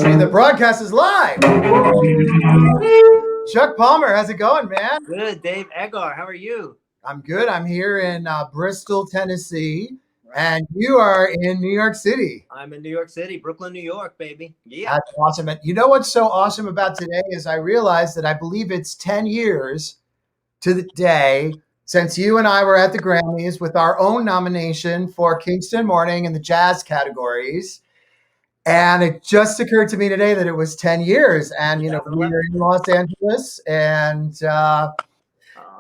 Darshini. The broadcast is live. Chuck Palmer, how's it going, man? Good, Dave Eggar. How are you? I'm good. I'm here in Bristol, Tennessee, and you are in New York City. I'm in New York City, Brooklyn, New York, baby. Yeah. That's awesome. And you know what's so awesome about today is I realized that I believe it's 10 years to the day since you and I were at the Grammys with our own nomination for Kingston Morning in the jazz categories. And it just occurred to me today that it was 10 years. And, you know, we were in Los Angeles and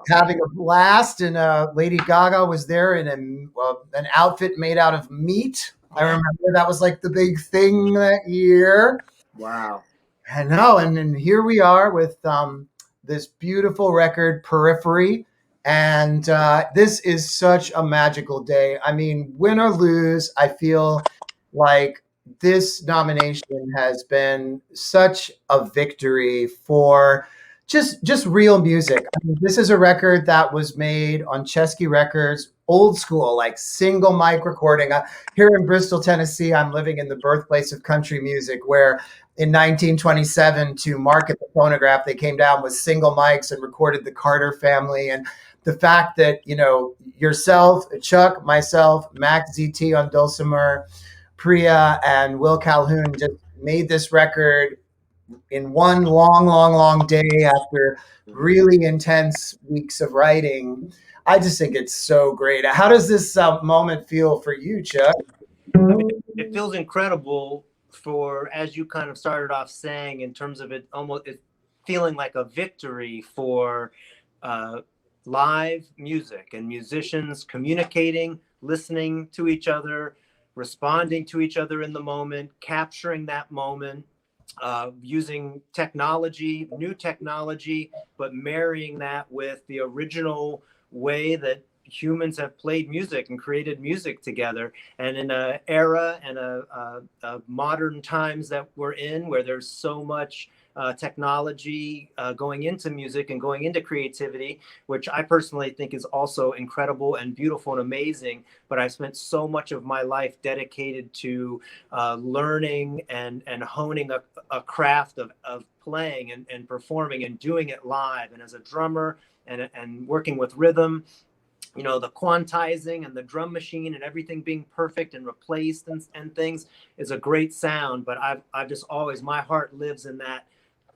having a blast. And Lady Gaga was there in an outfit made out of meat. I remember that was like the big thing that year. Wow. I know. And then here we are with this beautiful record, Periphery. And this is such a magical day. I mean, win or lose, I feel like this nomination has been such a victory for just real music. I mean, this is a record that was made on Chesky Records, old school, like single mic recording. Here in Bristol, Tennessee, I'm living in the birthplace of country music, where in 1927, to market the phonograph, they came down with single mics and recorded the Carter Family. And the fact that, you know, yourself, Chuck, myself, Mac ZT on dulcimer, Priya and Will Calhoun just made this record in one long day after really intense weeks of writing. I just think it's so great. How does this moment feel for you, Chuck? I mean, it feels incredible for, as you kind of started off saying, in terms of it almost feeling like a victory for live music and musicians communicating, listening to each other, responding to each other in the moment, capturing that moment, using technology, new technology, but marrying that with the original way that humans have played music and created music together. And in an era and a modern times that we're in, where there's so much technology going into music and going into creativity, which I personally think is also incredible and beautiful and amazing. But I've spent so much of my life dedicated to learning and honing a craft of playing and performing and doing it live. And as a drummer and working with rhythm, you know, the quantizing and the drum machine and everything being perfect and replaced and things is a great sound. But I've just always, my heart lives in that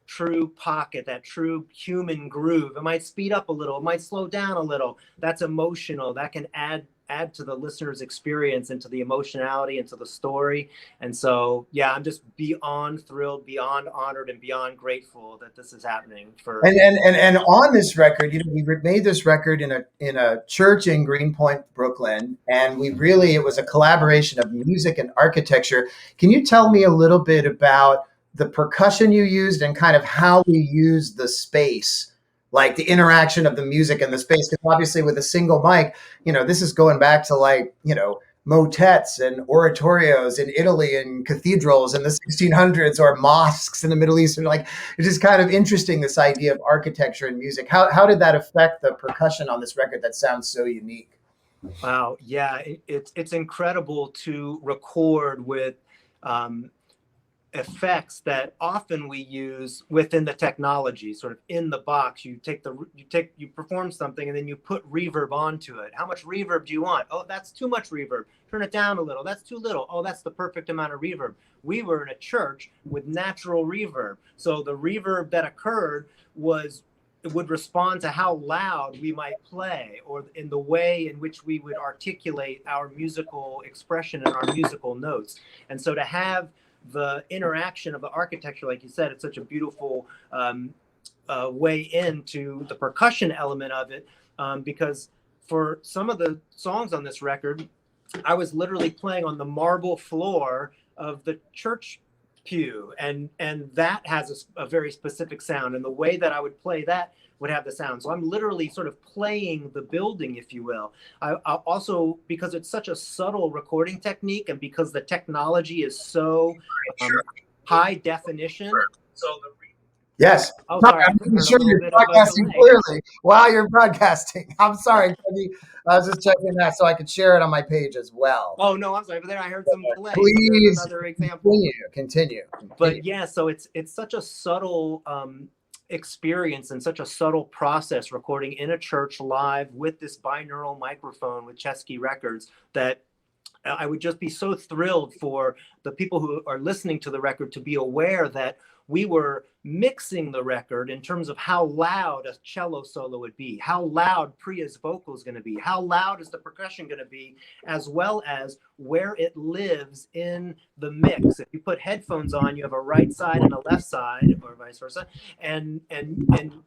true pocket, that true human groove. It might speed up a little, it might slow down a little. That's emotional. That can add to the listener's experience and to the emotionality and to the story. And so, yeah, I'm just beyond thrilled, beyond honored, and beyond grateful that this is happening. And on this record, you know, we made this record in a church in Greenpoint, Brooklyn, and it was a collaboration of music and architecture. Can you tell me a little bit about the percussion you used and kind of how we used the space, like the interaction of the music and the space? Because obviously with a single mic, you know, this is going back to, like, you know, motets and oratorios in Italy and cathedrals in the 1600s, or mosques in the Middle East. And like, it's just kind of interesting, this idea of architecture and music. How did that affect the percussion on this record that sounds so unique? Wow. Yeah, it's incredible to record with effects that often we use within the technology, sort of in the box. You perform something and then you put reverb onto it. How much reverb do you want? Oh, that's too much reverb. Turn it down a little. That's too little. Oh, that's the perfect amount of reverb. We were in a church with natural reverb. So the reverb that occurred would respond to how loud we might play, or in the way in which we would articulate our musical expression and our musical notes. And so to have the interaction of the architecture, like you said, it's such a beautiful way into the percussion element of it, because for some of the songs on this record, I was literally playing on the marble floor of the church pew, and that has a very specific sound, and the way that I would play that would have the sound. So I'm literally sort of playing the building, if you will. I also, because it's such a subtle recording technique, and because the technology is so high definition, Yes. Oh, No, sorry, I I'm heard making a sure little you're bit of a broadcasting delay. clearly while you're broadcasting. I'm sorry, Cody. I was just checking that so I could share it on my page as well. Oh no, I'm sorry, but then I heard some delay. So there's Please another example. continue. But yeah, so it's such a subtle experience and such a subtle process recording in a church live with this binaural microphone with Chesky Records that I would just be so thrilled for the people who are listening to the record to be aware that we were mixing the record in terms of how loud a cello solo would be, how loud Priya's vocal is going to be, how loud is the percussion going to be, as well as where it lives in the mix. If you put headphones on, you have a right side and a left side, or vice versa, and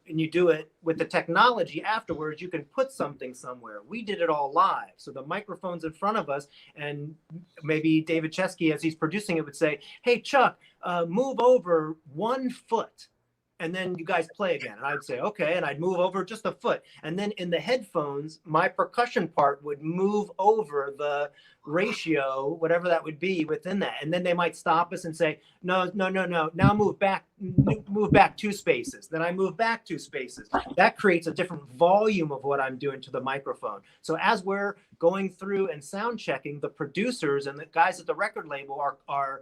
you do it with the technology afterwards. You can put something somewhere. We did it all live, so the microphone's in front of us, and maybe David Chesky, as he's producing it, would say, "Hey Chuck, move over 1 foot," and then you guys play again. And I'd say, okay, and I'd move over just a foot. And then in the headphones, my percussion part would move over the ratio, whatever that would be within that. And then they might stop us and say, no, now move back 2 spaces. Then I move back 2 spaces. That creates a different volume of what I'm doing to the microphone. So as we're going through and sound checking, the producers and the guys at the record label are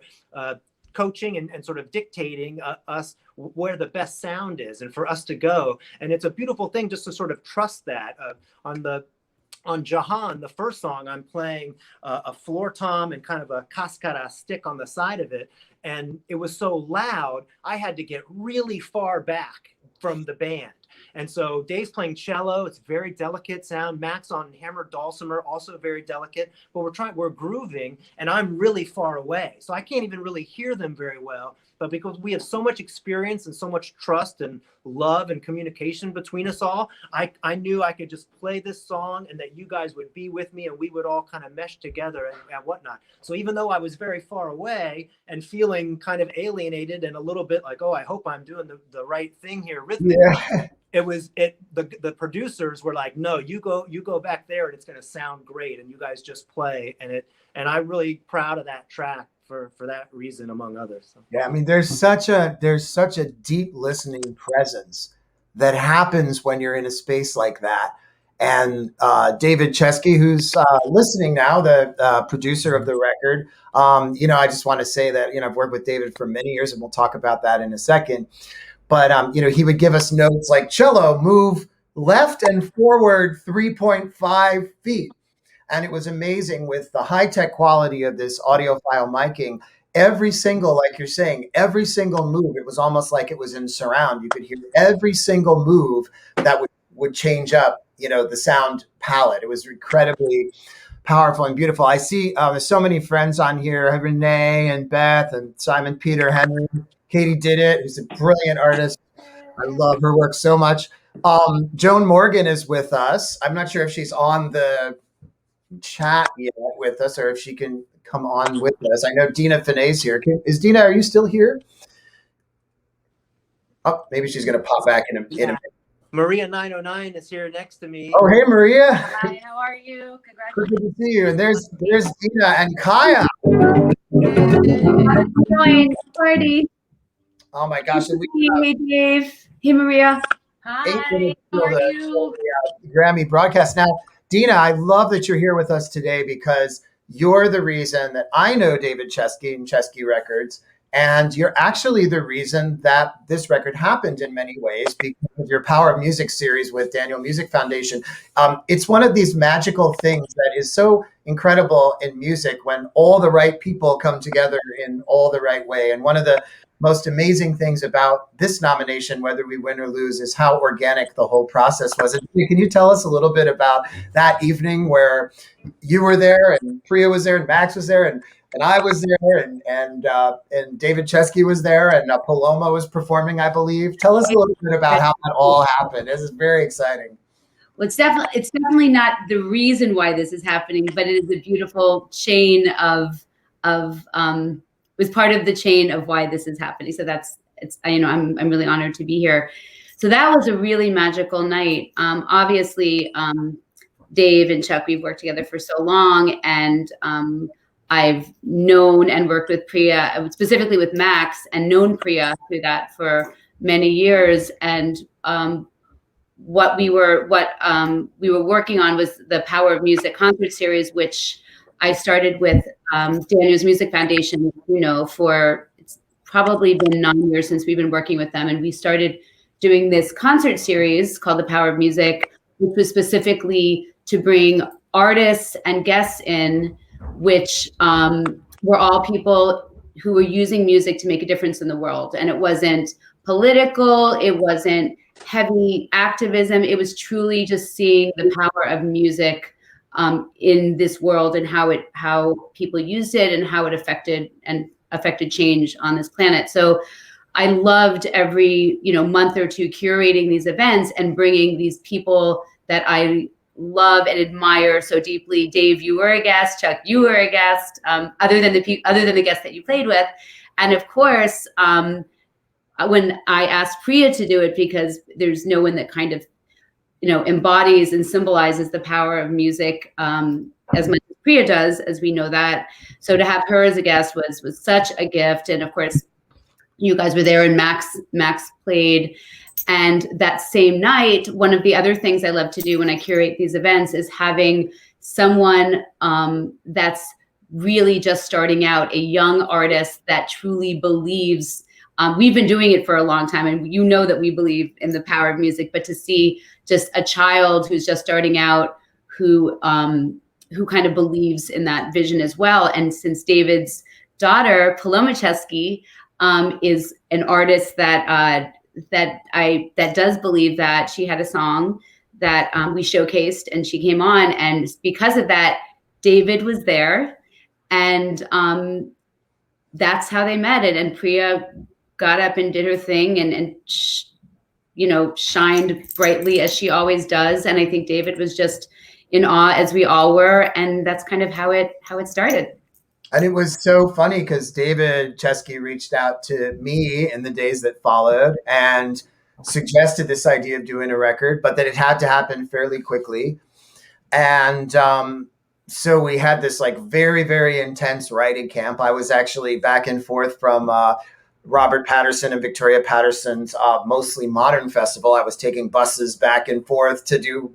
coaching and sort of dictating us where the best sound is and for us to go. And it's a beautiful thing just to sort of trust that. On Jahan, the first song, I'm playing a floor tom and kind of a cascara stick on the side of it. And it was so loud, I had to get really far back from the band. And so Dave's playing cello. It's very delicate sound. Max on hammered dulcimer, also very delicate. But we're grooving, and I'm really far away. So I can't even really hear them very well. But because we have so much experience and so much trust and love and communication between us all, I knew I could just play this song and that you guys would be with me and we would all kind of mesh together and whatnot. So even though I was very far away and feeling kind of alienated and a little bit like, oh, I hope I'm doing the right thing here rhythmically. Yeah. The producers were like, no, you go back there and it's going to sound great. And you guys just play. And I'm really proud of that track for that reason, among others. So. Yeah. I mean, there's such a deep listening presence that happens when you're in a space like that. And David Chesky, who's listening now, the producer of the record, I just want to say that, I've worked with David for many years and we'll talk about that in a second. But, he would give us notes like cello, move left and forward 3.5 feet. And it was amazing with the high-tech quality of this audiophile miking. Every single, like you're saying, every single move, it was almost like it was in surround. You could hear every single move that would change up, the sound palette. It was incredibly powerful and beautiful. I see there's so many friends on here, Renee and Beth and Simon Peter Henry. Katie did it, who's a brilliant artist. I love her work so much. Joan Morgan is with us. I'm not sure if she's on the chat yet with us or if she can come on with us. I know Dina Finai is here. Is Dina, are you still here? Oh, maybe she's going to pop back in a minute. Maria 909 is here next to me. Oh, hey, Maria. Hi, how are you? Congratulations. Good to see you. And there's Dina and Kaya. Party. Oh my gosh. Hey, Dave. Hey, Maria. Hi, how are you? Grammy broadcast. Now, Dina, I love that you're here with us today because you're the reason that I know David Chesky and Chesky Records. And you're actually the reason that this record happened in many ways because of your Power of Music series with Daniel Music Foundation. It's one of these magical things that is so incredible in music when all the right people come together in all the right way. And one of the most amazing things about this nomination, whether we win or lose, is how organic the whole process was. And can you tell us a little bit about that evening where you were there and Priya was there and Max was there and I was there and David Chesky was there and Paloma was performing, I believe. Tell us a little bit about how that all happened. This is very exciting. Well, it's definitely not the reason why this is happening, but it is a beautiful chain of was part of the chain of why this is happening. So I'm really honored to be here. So that was a really magical night. Obviously, Dave and Chuck, we've worked together for so long, and I've known and worked with Priya, specifically with Max, and known Priya through that for many years. And what we were working on was the Power of Music concert series, which I started with Daniel's Music Foundation, for it's probably been 9 years since we've been working with them. And we started doing this concert series called The Power of Music, which was specifically to bring artists and guests in, which were all people who were using music to make a difference in the world. And it wasn't political, it wasn't heavy activism, it was truly just seeing the power of music in this world, and how people used it, and how it affected change on this planet. So I loved every month or two curating these events and bringing these people that I love and admire so deeply. Dave, you were a guest. Chuck, you were a guest. Other than the guests that you played with, and of course, when I asked Priya to do it, because there's no one that kind of embodies and symbolizes the power of music as much as Priya does, as we know that. So to have her as a guest was such a gift. And of course, you guys were there, and Max played. And that same night, one of the other things I love to do when I curate these events is having someone that's really just starting out, a young artist that truly believes. We've been doing it for a long time, and that we believe in the power of music, but to see just a child who's just starting out, who kind of believes in that vision as well. And since David's daughter, Paloma Chesky, is an artist that does believe that, she had a song that we showcased, and she came on, and because of that, David was there, and that's how they met. And Priya got up and did her thing, and shined brightly as she always does. And I think David was just in awe, as we all were, and that's kind of how it started. And it was so funny because David Chesky reached out to me in the days that followed and suggested this idea of doing a record, but that it had to happen fairly quickly. And so we had this very, very intense writing camp. I was actually back and forth from Robert Patterson and Victoria Patterson's mostly modern festival. I was taking buses back and forth to do,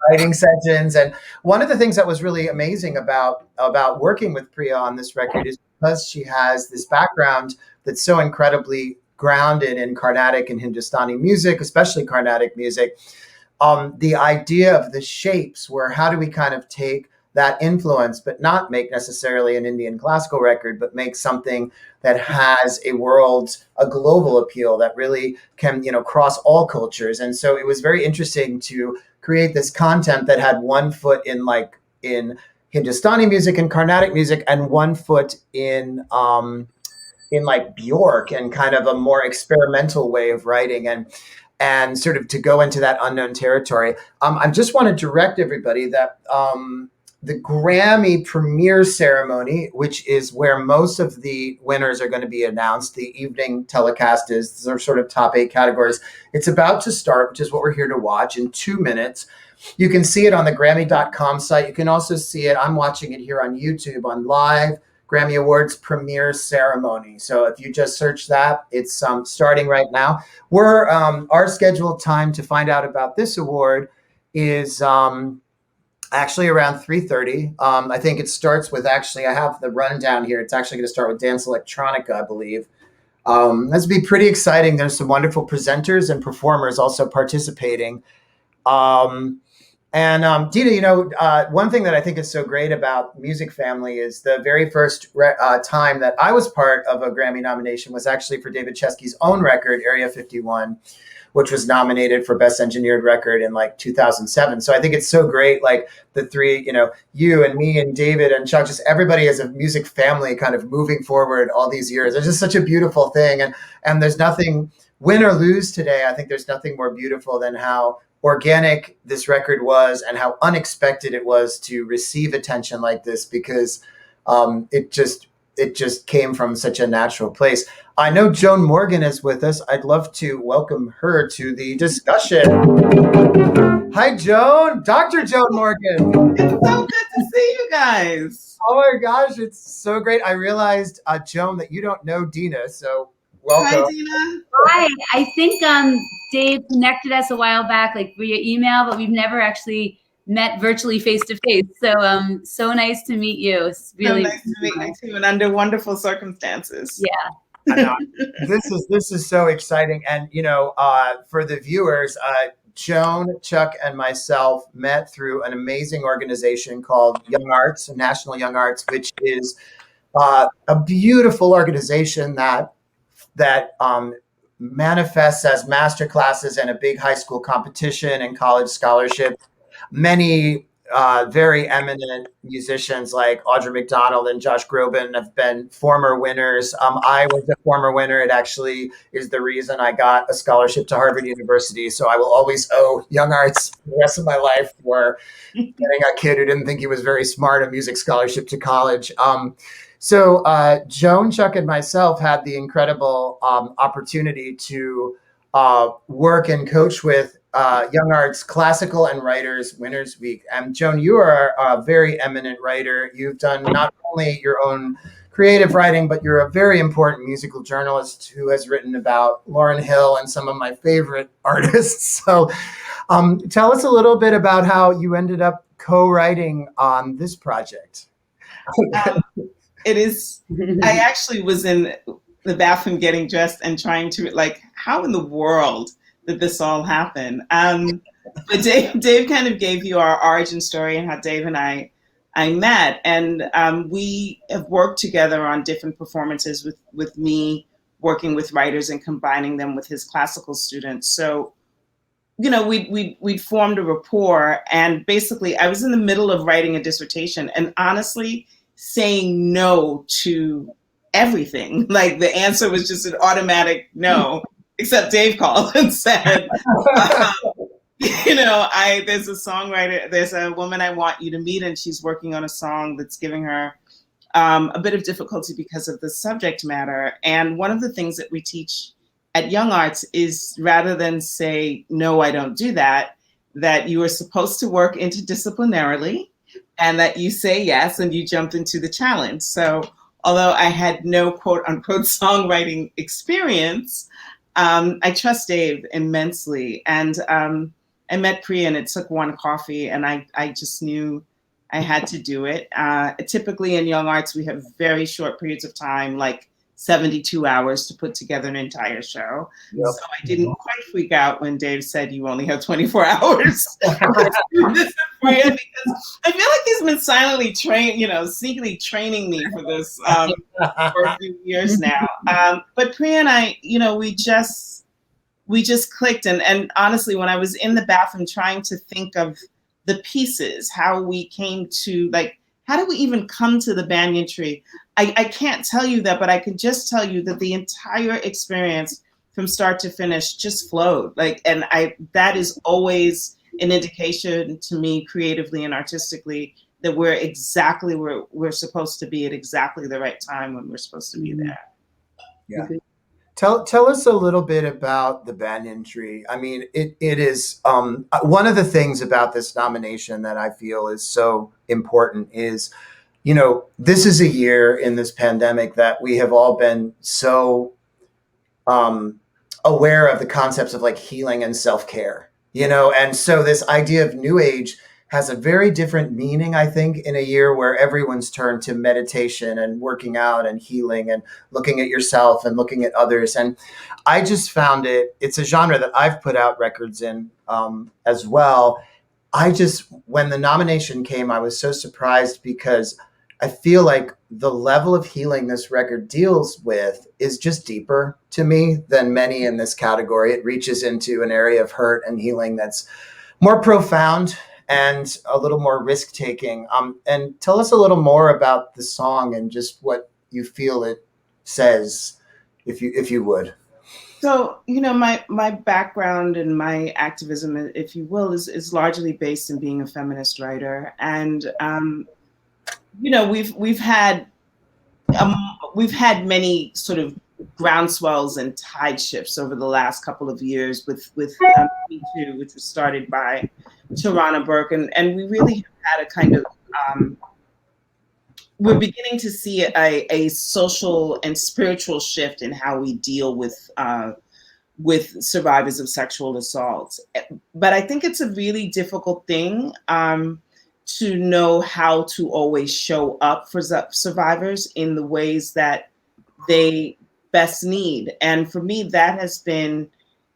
writing sessions. And one of the things that was really amazing about working with Priya on this record is because she has this background that's so incredibly grounded in Carnatic and Hindustani music, especially Carnatic music. The idea of the shapes, where how do we kind of take that influence, but not make necessarily an Indian classical record, but make something that has a global appeal that really can, cross all cultures. And so it was very interesting to create this content that had one foot in Hindustani music and Carnatic music, and one foot in Bjork and kind of a more experimental way of writing, and sort of to go into that unknown territory. I just want to direct everybody that the Grammy premiere ceremony, which is where most of the winners are going to be announced, the evening telecast is sort of top 8 categories. It's about to start, which is what we're here to watch, in 2 minutes. You can see it on the Grammy.com site. You can also see it, I'm watching it here on YouTube, on live Grammy Awards premiere ceremony. So if you just search that, it's starting right now. Our scheduled time to find out about this award is actually around 3:30. I think it starts with, I have the rundown here. It's actually going to start with Dance Electronica, I believe. This will be pretty exciting. There's some wonderful presenters and performers also participating. Dina, one thing that I think is so great about Music Family is the very first time that I was part of a Grammy nomination was actually for David Chesky's own record, Area 51, which was nominated for Best Engineered Record in 2007. So I think it's so great, the three, you and me and David and Chuck, just everybody as a music family kind of moving forward all these years. It's just such a beautiful thing. And there's nothing, win or lose today, I think there's nothing more beautiful than how organic this record was and how unexpected it was to receive attention like this, because it just came from such a natural place. I know Joan Morgan is with us. I'd love to welcome her to the discussion. Hi, Joan. Dr. Joan Morgan. It's so good to see you guys. Oh my gosh, it's so great. I realized, Joan, that you don't know Dina, so welcome. Hi, Dina. Hi, I think Dave connected us a while back, like via email, but we've never actually met virtually face to face. So so nice to meet you. It's really So nice to meet you too, and under wonderful circumstances. Yeah. I know. This is so exciting, and for the viewers, Joan, Chuck, and myself met through an amazing organization called Young Arts, National Young Arts, which is a beautiful organization that manifests as master classes and a big high school competition and college scholarship. Many very eminent musicians like Audra McDonald and Josh Groban have been former winners. I was a former winner. It actually is the reason I got a scholarship to Harvard University. So I will always owe Young Arts the rest of my life for getting a kid who didn't think he was very smart a music scholarship to college. So Joan, Chuck, and myself had the incredible opportunity to work and coach with Young Arts Classical and Writers Winners Week. And Joan, you are a very eminent writer. You've done not only your own creative writing, but you're a very important musical journalist who has written about Lauryn Hill and some of my favorite artists. So tell us a little bit about how you ended up co-writing on this project. It is, I actually was in the bathroom getting dressed and trying to, like, how in the world did this all happen? But Dave kind of gave you our origin story and how Dave and I met. And we have worked together on different performances with me working with writers and combining them with his classical students. So, we'd formed a rapport, and basically I was in the middle of writing a dissertation and honestly saying no to everything. Like the answer was just an automatic no, except Dave called and said, there's a songwriter, there's a woman I want you to meet, and she's working on a song that's giving her a bit of difficulty because of the subject matter. And one of the things that we teach at Young Arts is, rather than say, no, I don't do that, that you are supposed to work interdisciplinarily and that you say yes and you jump into the challenge. So although I had no quote unquote songwriting experience, I trust Dave immensely. And I met Priya, and it took one coffee, and I just knew I had to do it. Typically in Young Arts, we have very short periods of time, like 72 hours to put together an entire show. Yep. So I didn't quite freak out when Dave said you only have 24 hours to do this with Priya, because I feel like he's been silently sneakily training me for this for a few years now. But Priya and I, we just clicked. And honestly, when I was in the bathroom trying to think of the pieces, how we came to, like, how do we even come to the banyan tree? I can't tell you that, but I can just tell you that the entire experience from start to finish just flowed. And that is always an indication to me, creatively and artistically, that we're exactly where we're supposed to be at exactly the right time when we're supposed to be there. Yeah. Tell us a little bit about the banyan tree. I mean, it is one of the things about this nomination that I feel is so important is, this is a year in this pandemic that we have all been so aware of the concepts of like healing and self-care, and so this idea of New Age has a very different meaning, I think, in a year where everyone's turned to meditation and working out and healing and looking at yourself and looking at others. And I just found it's a genre that I've put out records in as well. When the nomination came, I was so surprised because I feel like the level of healing this record deals with is just deeper to me than many in this category. It reaches into an area of hurt and healing that's more profound and a little more risk-taking. And tell us a little more about the song and just what you feel it says, if you would. So, my background and my activism, if you will, is largely based in being a feminist writer. And, we've had many sort of groundswells and tide shifts over the last couple of years with Me Too, which was started by Tarana Burke. And we really have had a kind of, we're beginning to see a social and spiritual shift in how we deal with survivors of sexual assault. But I think it's a really difficult thing to know how to always show up for survivors in the ways that they best need. And for me, that has been,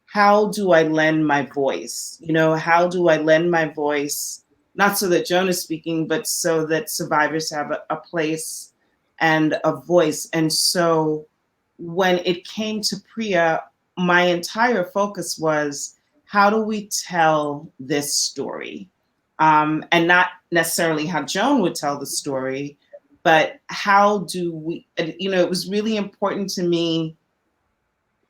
how do I lend my voice? You know, how do I lend my voice, not so that Joan is speaking, but so that survivors have a place and a voice. And so when it came to Priya, my entire focus was, how do we tell this story? And not necessarily how Joan would tell the story, but how do we, you know, it was really important to me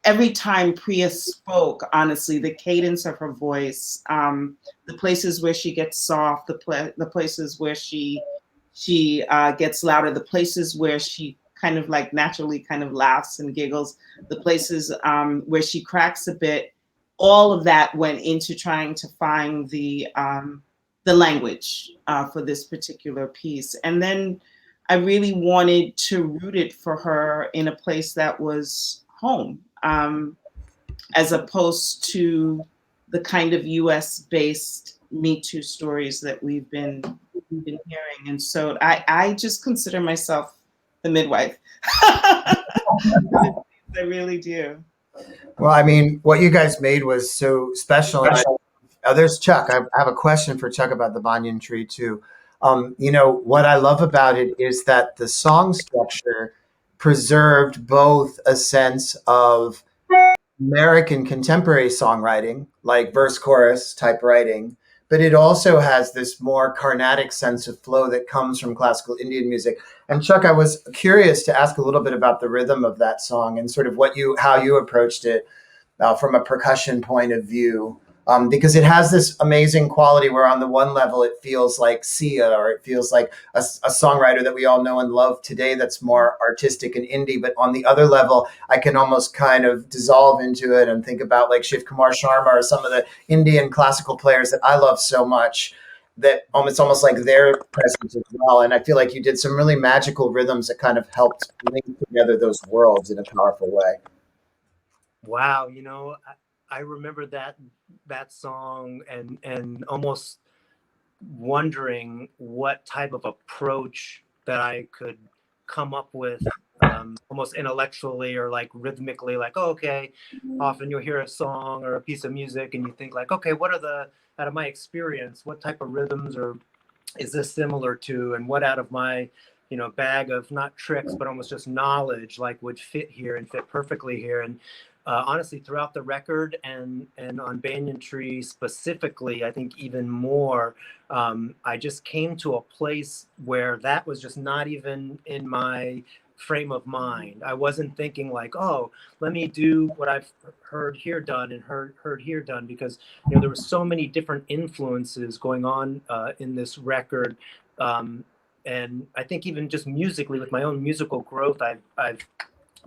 every time Priya spoke, honestly, the cadence of her voice, the places where she gets soft, the places where she gets louder, the places where she kind of like naturally kind of laughs and giggles, the places where she cracks a bit, all of that went into trying to find the language for this particular piece. And then I really wanted to root it for her in a place that was home, as opposed to the kind of US-based Me Too stories that we've been hearing. And so I just consider myself the midwife. I really do. Well, I mean, what you guys made was so special. And there's Chuck. I have a question for Chuck about the banyan tree too. You know, what I love about it is that the song structure preserved both a sense of American contemporary songwriting, like verse chorus type writing, but it also has this more Carnatic sense of flow that comes from classical Indian music. And Chuck, I was curious to ask a little bit about the rhythm of that song and sort of how you approached it from a percussion point of view. Because it has this amazing quality where on the one level it feels like Sia, or it feels like a songwriter that we all know and love today that's more artistic and indie. But on the other level, I can almost kind of dissolve into it and think about like Shiv Kumar Sharma or some of the Indian classical players that I love so much, that it's almost like their presence as well. And I feel like you did some really magical rhythms that kind of helped link together those worlds in a powerful way. Wow, you know, I remember that song and almost wondering what type of approach that I could come up with, almost intellectually or like rhythmically, like, oh, okay, often you'll hear a song or a piece of music and you think like, okay, what are out of my experience, what type of rhythms or is this similar to, and what out of my, you know, bag of not tricks, but almost just knowledge, like would fit here and fit perfectly here. And honestly, throughout the record and on Banyan Tree specifically, I think even more, I just came to a place where that was just not even in my frame of mind. I wasn't thinking like, oh, let me do what I've heard here done and heard here done, because you know there were so many different influences going on in this record. And I think even just musically, with my own musical growth, I've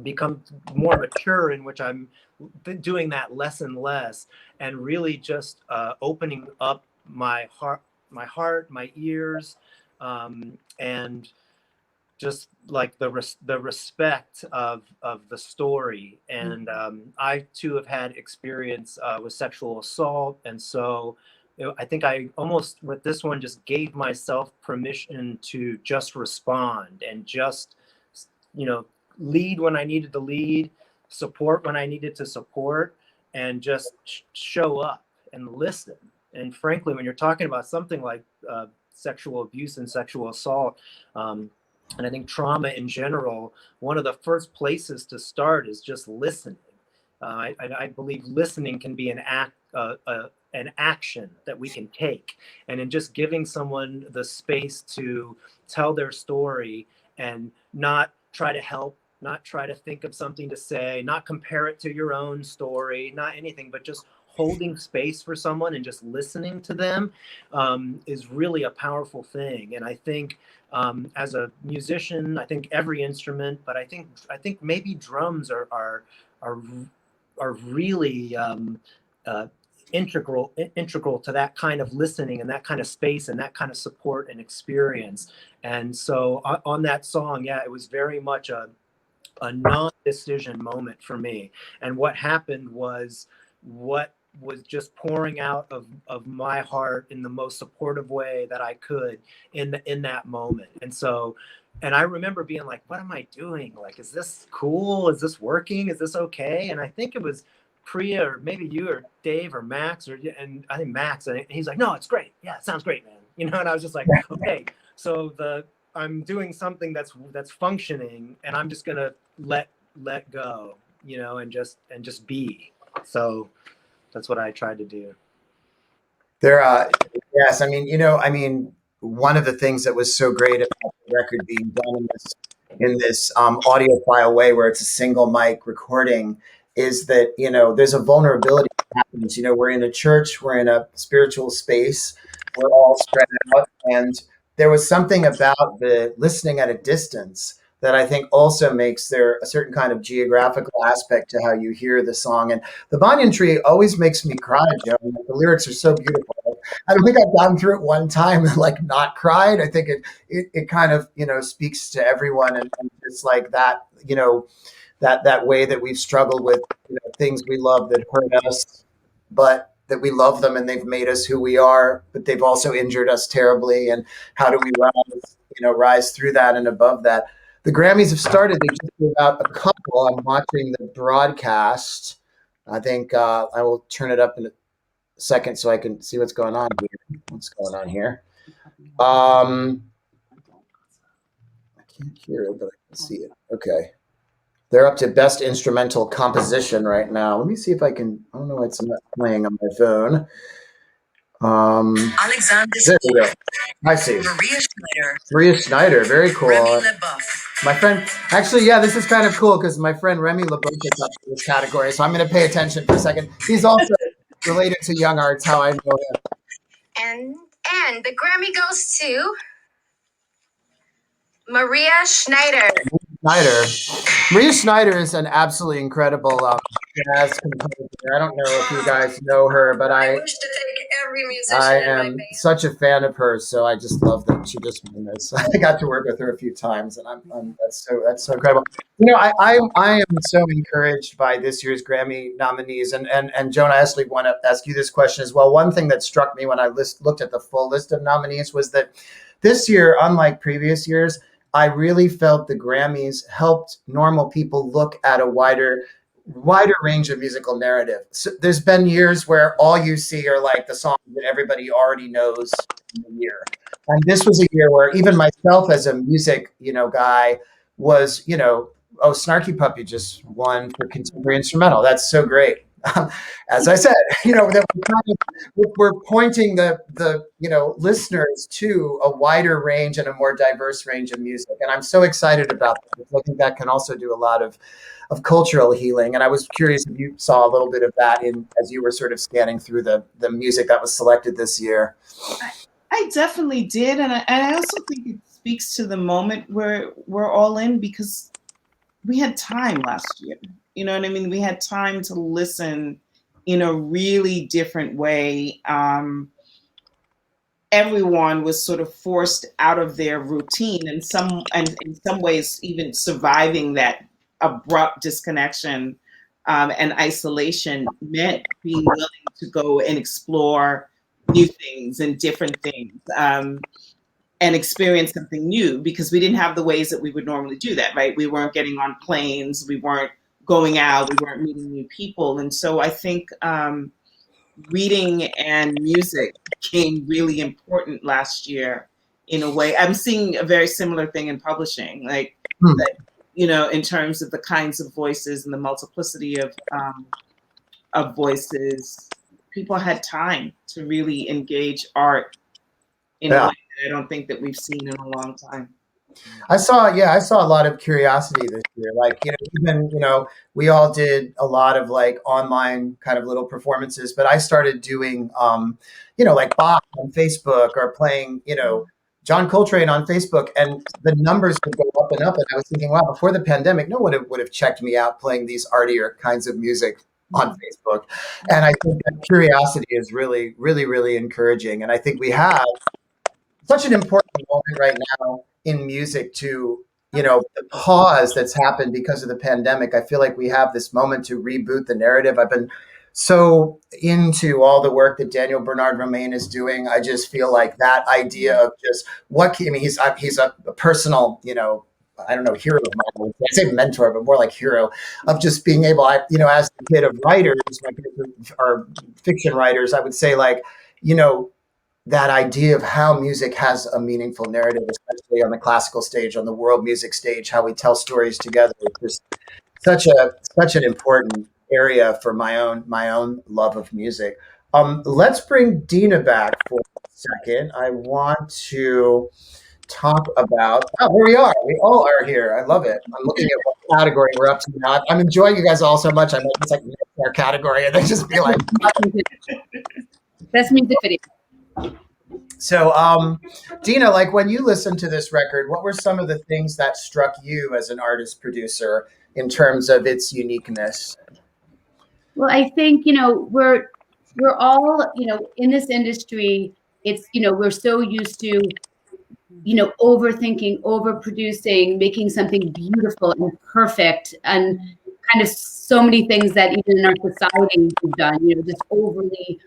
become more mature, in which I'm doing that less and less, and really just opening up my heart, my ears, and just like the respect of the story. And I too have had experience with sexual assault, and so I think I almost with this one just gave myself permission to just respond and just, you know, lead when I needed to lead, support when I needed to support, and just show up and listen. And frankly, when you're talking about something like sexual abuse and sexual assault, and I think trauma in general, one of the first places to start is just listening. I believe listening can be an action that we can take, and in just giving someone the space to tell their story and not try to help, not try to think of something to say, not compare it to your own story, not anything, but just holding space for someone and just listening to them is really a powerful thing. And I think as a musician, I think every instrument, but I think maybe drums are really integral to that kind of listening and that kind of space and that kind of support and experience. And so on that song, yeah, it was very much a non-decision moment for me. And what happened was what was just pouring out of my heart in the most supportive way that I could in that moment. And so, and I remember being like, what am I doing? Like, is this cool? Is this working? Is this okay? And I think it was Priya or maybe you or Dave or Max and I think Max, and he's like, no, it's great. Yeah, it sounds great, man. You know, and I was just like, okay, so I'm doing something that's functioning, and I'm just gonna let go, you know, and just be. So that's what I tried to do. Yes, I mean, one of the things that was so great about the record being done in this audiophile way, where it's a single mic recording, is that, you know, there's a vulnerability that happens. You know, we're in a church, we're in a spiritual space, we're all spread out, and there was something about the listening at a distance that I think also makes there a certain kind of geographical aspect to how you hear the song. And the Banyan Tree always makes me cry, Joe. The lyrics are so beautiful. I don't think I've gone through it one time and like not cried. I think it kind of, you know, speaks to everyone, and it's like that, you know, that way that we've struggled with, you know, things we love that hurt us, but that we love them and they've made us who we are, but they've also injured us terribly. And how do we rise through that and above that? The Grammys have started. They just did about a couple. I'm watching the broadcast. I think I will turn it up in a second so I can see what's going on here. I can't hear it, but I can see it. Okay. They're up to Best Instrumental Composition right now. Let me see if I can. I don't know why it's not playing on my phone. Alexander. There we go. I see. Maria Schneider. Very cool. Remy LeBoeuf. My friend, actually, yeah, this is kind of cool because my friend Remy LeBoeuf is up in this category, so I'm going to pay attention for a second. He's also related to Young Arts, how I know him. And the Grammy goes to Maria Schneider. Maria Schneider is an absolutely incredible jazz composer. I don't know if you guys know her, but I wish to take every musician I in my am band. such a fan of hers, so I just love that she just won this. I got to work with her a few times, and that's so incredible. You know, I am so encouraged by this year's Grammy nominees, and Joan, I actually want to ask you this question as well. One thing that struck me when I looked at the full list of nominees was that this year, unlike previous years, I really felt the Grammys helped normal people look at a wider range of musical narrative. So there's been years where all you see are like the songs that everybody already knows in the year. And this was a year where even myself as a music, you know, guy was, you know, oh, Snarky Puppy just won for contemporary instrumental. That's so great. As I said, you know, that we're pointing the you know, listeners to a wider range and a more diverse range of music, and I'm so excited about that. I think that can also do a lot of cultural healing. And I was curious if you saw a little bit of that as you were sort of scanning through the music that was selected this year. I definitely did, and I also think it speaks to the moment where we're all in, because we had time last year. You know what I mean? We had time to listen in a really different way. Everyone was sort of forced out of their routine, and in some ways even surviving that abrupt disconnection and isolation meant being willing to go and explore new things and different things and experience something new, because we didn't have the ways that we would normally do that, right? We weren't getting on planes, we weren't going out, we weren't meeting new people. And so I think reading and music became really important last year in a way. I'm seeing a very similar thing in publishing, like, you know, in terms of the kinds of voices and the multiplicity of voices. People had time to really engage art in a way that I don't think that we've seen in a long time. I saw a lot of curiosity this year. Like, you know, even, you know, we all did a lot of like online kind of little performances, but I started doing, you know, like Bach on Facebook or playing, you know, John Coltrane on Facebook, and the numbers would go up and up. And I was thinking, wow, before the pandemic, no one would have checked me out playing these artier kinds of music on Facebook. And I think that curiosity is really, really, really encouraging. And I think we have such an important moment right now in music to, the pause that's happened because of the pandemic. I feel like we have this moment to reboot the narrative. I've been so into all the work that Daniel Bernard Romain is doing. I just feel like that idea of just he's a personal, I don't know, hero of mine. I say mentor, but more like hero of just being able, as a kid of writers, my kids are fiction writers, I would say like, that idea of how music has a meaningful narrative, especially on the classical stage, on the world music stage, how we tell stories together. It's just such an important area for my own love of music. Let's bring Dina back for a second. I want to talk about. Oh, here we are. We all are here. I love it. I'm looking at what category we're up to now. I'm enjoying you guys all so much. I might just like our category and then just be like. Best music video. So, Dina, like when you listened to this record, what were some of the things that struck you as an artist producer in terms of its uniqueness? Well, I think, we're all, in this industry, it's, we're so used to, overthinking, overproducing, making something beautiful and perfect, and kind of so many things that even in our society we've done, just overly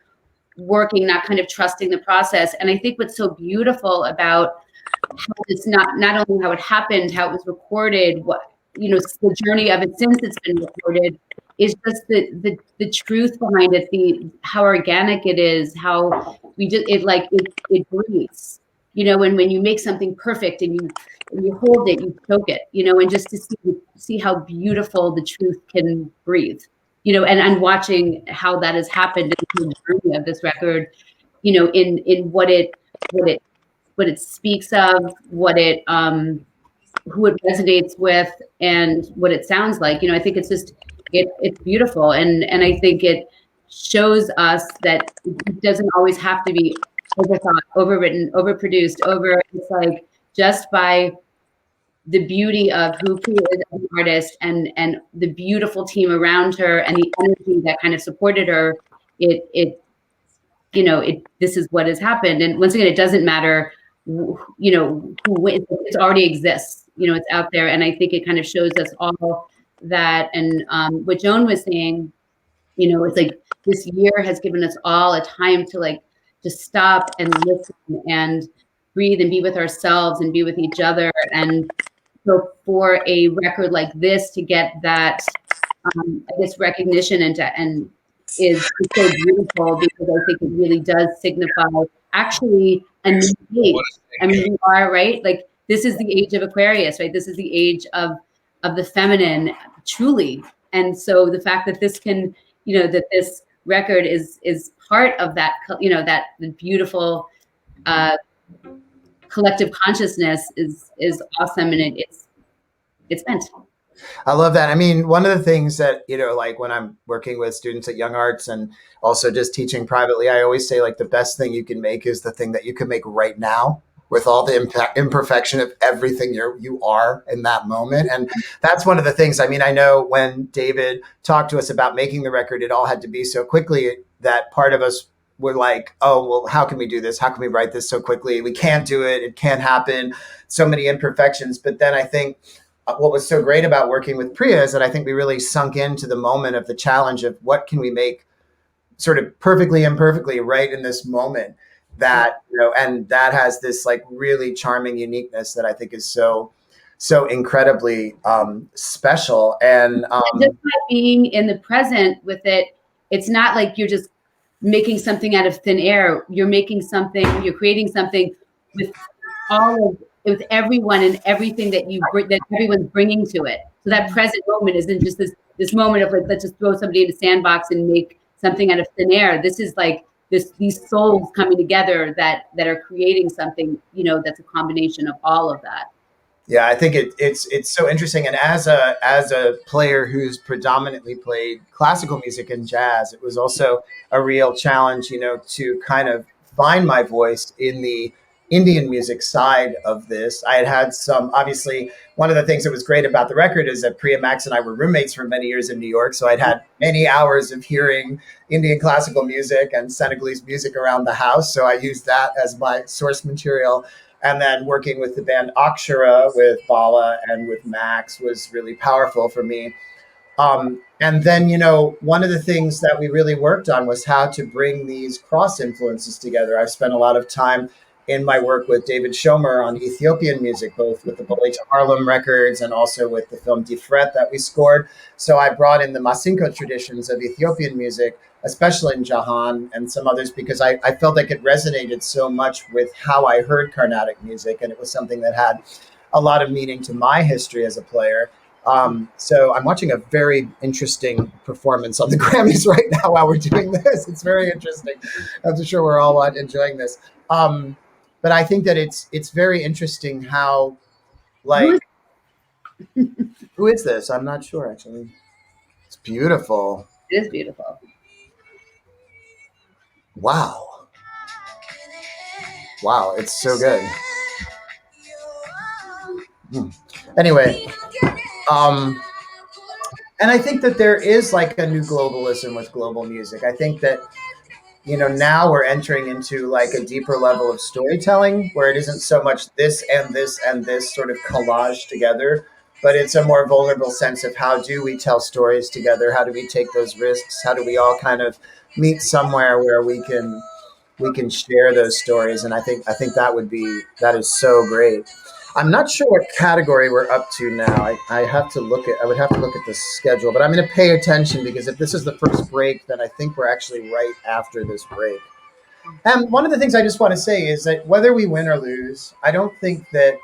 working, not kind of trusting the process. And I think what's so beautiful about how it's not only how it happened, how it was recorded, what, the journey of it since it's been recorded, is just the truth behind it, how organic it is, how we just it breathes, and when you make something perfect and you hold it, you choke it, and just to see how beautiful the truth can breathe, and watching how that has happened in the journey of this record, in what it speaks of, what it who it resonates with, and what it sounds like. I think it's just it's beautiful, and I think it shows us that it doesn't always have to be overthought, overwritten, overproduced, it's like just by the beauty of who Priya is as an artist and the beautiful team around her and the energy that kind of supported her, this is what has happened. And once again, it doesn't matter, who wins, it already exists, it's out there. And I think it kind of shows us all that. And what Joan was saying, it's like this year has given us all a time to like, just stop and listen and breathe and be with ourselves and be with each other. And so for a record like this to get that, recognition and is so beautiful, because I think it really does signify actually a new age. I mean, we are, right? Like, this is the age of Aquarius, right? This is the age of the feminine, truly. And so the fact that this can, that this record is part of that, that the beautiful collective consciousness is awesome, and it's meant. I love that. I mean, one of the things that, like when I'm working with students at Young Arts and also just teaching privately, I always say like the best thing you can make is the thing that you can make right now, with all the imperfection of everything you are in that moment. And that's one of the things. I mean, I know when David talked to us about making the record, it all had to be so quickly that part of us were like, oh, well, how can we do this? How can we write this so quickly? We can't do it. It can't happen. So many imperfections. But then I think what was so great about working with Priya is that I think we really sunk into the moment of the challenge of what can we make sort of perfectly imperfectly right in this moment, that, and that has this like really charming uniqueness that I think is so incredibly special. And just by being in the present with it, it's not like you're just making something out of thin air. You're making something, you're creating something with everyone and everything that that everyone's bringing to it. So that present moment isn't just this moment of like, let's just throw somebody in a sandbox and make something out of thin air. This is like these souls coming together that are creating something, that's a combination of all of that. Yeah, I think it's so interesting. And as a player who's predominantly played classical music and jazz, it was also a real challenge, to kind of find my voice in the Indian music side of this. I had some, obviously, one of the things that was great about the record is that Priya Max and I were roommates for many years in New York. So I'd had many hours of hearing Indian classical music and Senegalese music around the house. So I used that as my source material. And then working with the band Akshara with Bala and with Max was really powerful for me. And then, one of the things that we really worked on was how to bring these cross influences together. I've spent a lot of time in my work with David Shomer on Ethiopian music, both with the Bully to Harlem records and also with the film Difret that we scored. So I brought in the Masinko traditions of Ethiopian music, especially in Jahan and some others, because I felt like it resonated so much with how I heard Carnatic music. And it was something that had a lot of meaning to my history as a player. So I'm watching a very interesting performance on the Grammys right now while we're doing this. It's very interesting. I'm sure we're all enjoying this. But I think that it's very interesting how, like, who is this? I'm not sure, actually. It's beautiful. It is beautiful. Wow. Wow, it's so good. Anyway, and I think that there is like a new globalism with global music. I think that now we're entering into like a deeper level of storytelling where it isn't so much this and this and this sort of collage together, but it's a more vulnerable sense of how do we tell stories together? How do we take those risks? How do we all kind of meet somewhere where we can share those stories? And I think that is so great. I'm not sure what category we're up to now. I would have to look at the schedule, but I'm going to pay attention because if this is the first break, then I think we're actually right after this break. And one of the things I just want to say is that whether we win or lose, I don't think that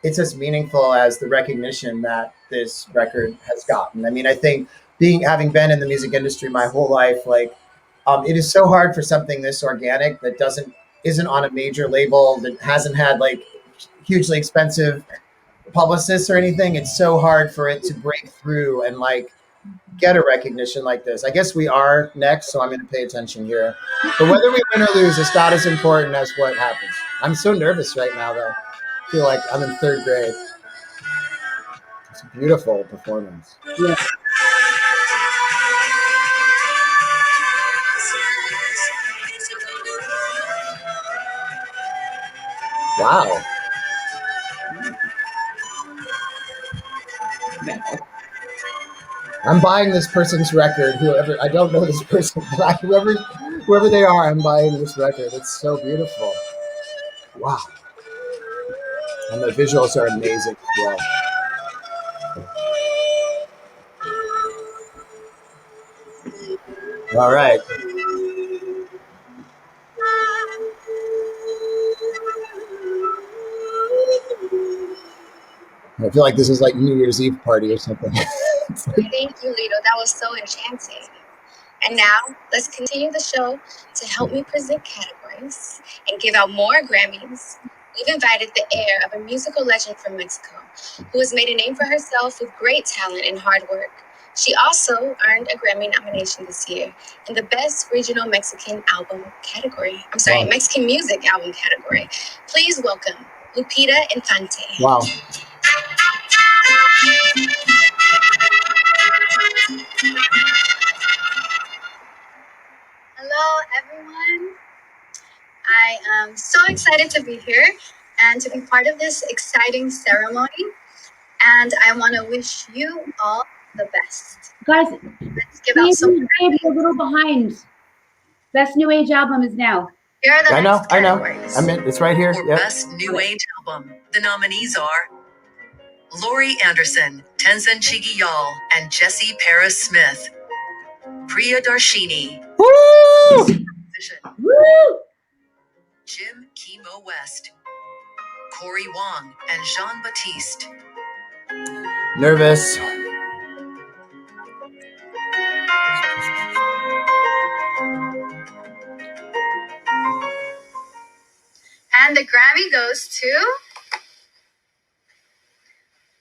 it's as meaningful as the recognition that this record has gotten. I mean, I think having been in the music industry my whole life, like, it is so hard for something this organic that isn't on a major label, that hasn't had like hugely expensive publicists or anything. It's so hard for it to break through and like get a recognition like this. I guess we are next, so I'm going to pay attention here. But whether we win or lose, it's not as important as what happens. I'm so nervous right now, though. I feel like I'm in third grade. It's a beautiful performance. Yeah. Wow. I'm buying this person's record. I don't know this person, but whoever they are, I'm buying this record. It's so beautiful. Wow. And the visuals are amazing as well. All right. I feel like this is like New Year's Eve party or something. Thank you, Lito. That was so enchanting. And now, let's continue the show. To help me present categories and give out more Grammys, we've invited the heir of a musical legend from Mexico, who has made a name for herself with great talent and hard work. She also earned a Grammy nomination this year in the Best Regional Mexican Album category. Wow. Mexican Music Album category. Please welcome Lupita Infante. Wow. Hello, everyone. I am so excited to be here and to be part of this exciting ceremony. And I want to wish you all the best. Guys, Let's give out some. Dave, you're a little behind. Best New Age album is now. Here are the I know. next categories. It's right here. For Yep. Best New Age Album, the nominees are Laurie Anderson, Tenzin Chigiyal, and Jesse Paris Smith. Priya Darshini. Woo! Woo! Jim Kimo West. Corey Wong and Jean-Baptiste. Nervous. And the Grammy goes to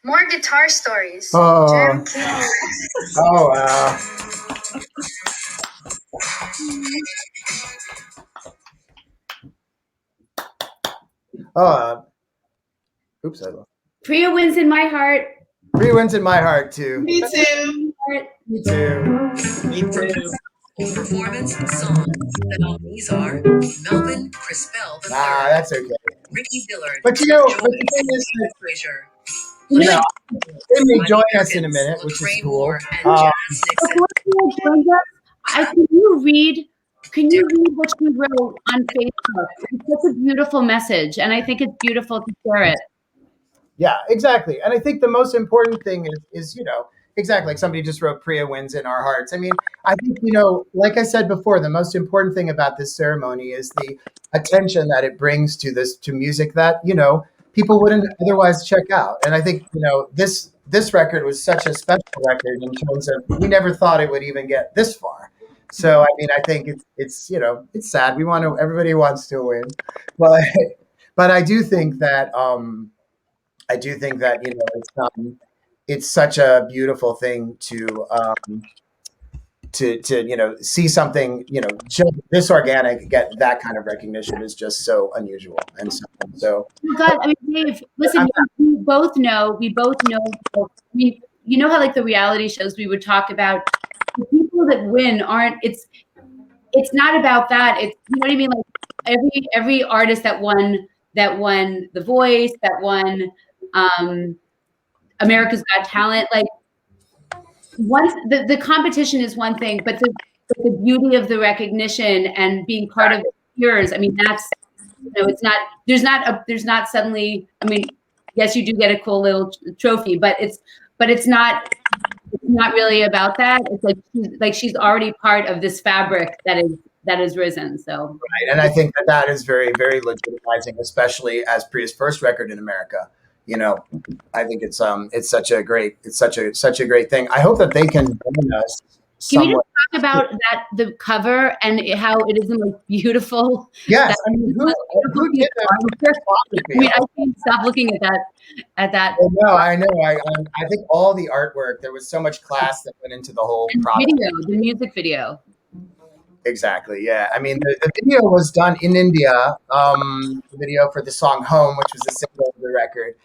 More Guitar Stories. Oh. Jim Kimo West. Oh, wow. Oh, oops, I lost. Priya wins in my heart. Priya wins in my heart too. Me too. Me too. Me too. Performance song. The nominees are Melvin Crispell III, Ah, that's okay. Ricky Dillard, But Joy but the thing is that, Frazier, you know, they may Lonnie join us in a Perkins, minute, which is Lecrae cool. Moore, and Jazz Nixon. Before you joined us, can you read what she wrote on Facebook? It's such a beautiful message, and I think it's beautiful to share it. Yeah, exactly. And I think the most important thing is exactly like somebody just wrote Priya wins in our hearts. I mean, I think, like I said before, the most important thing about this ceremony is the attention that it brings to music that, people wouldn't otherwise check out. And I think, this record was such a special record in terms of we never thought it would even get this far. So, I mean, I think it's sad. Everybody wants to win, but, but I do think that it's such a beautiful thing to see something just this organic get that kind of recognition is just so unusual and so. Oh God, I mean, Dave, listen, we both know. I mean, you know how like the reality shows we would talk about the people that win aren't. It's not about that. It's you know what I mean. Like every artist that won The Voice, that won America's Got Talent. Like once the competition is one thing, but the beauty of the recognition and being part of yours. I mean, that's it's not. There's not suddenly. I mean, yes, you do get a cool little trophy, but it's not. It's not really about that. It's like she's already part of this fabric that is risen. So Right, and I think that is very, very legitimizing, especially as Priya's first record in America. I think it's such a great thing. I hope that they can join us can we just somewhat. talk about the cover and how it is the most beautiful? Yes, I mean, who did that? I mean, I can't stop looking at that. I know. I think all the artwork, there was so much class that went into the whole product. The music video. Exactly. Yeah. I mean, the video was done in India. The video for the song "Home," which was a single of the record,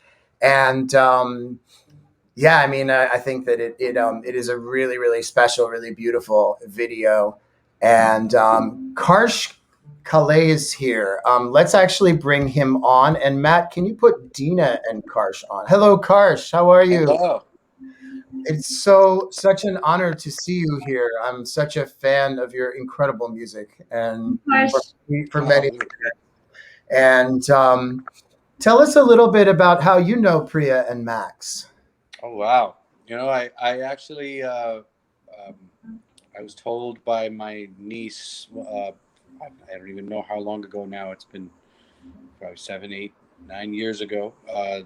and yeah, I mean, I think that it is a really, really special, really beautiful video, and Karsh Kale is here. Let's actually bring him on. And Matt, can you put Dina and Karsh on? Hello, Karsh. How are you? Hello. It's such an honor to see you here. I'm such a fan of your incredible music, and for many. And tell us a little bit about how you know Priya and Max. Oh wow! I actually I was told by my niece. I don't even know how long ago now. It's been probably 7, 8, 9 years ago.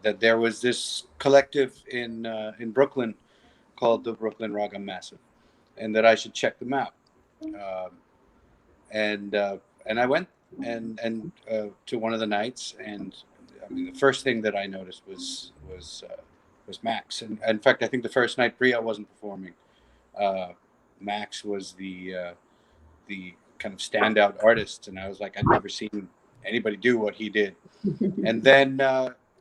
That there was this collective in Brooklyn called the Brooklyn Ragam Massive, and that I should check them out. And I went and to one of the nights, and I mean the first thing that I noticed was Max. And in fact, I think the first night Priya wasn't performing, Max was the kind of standout artist, and I was like, I'd never seen anybody do what he did. And then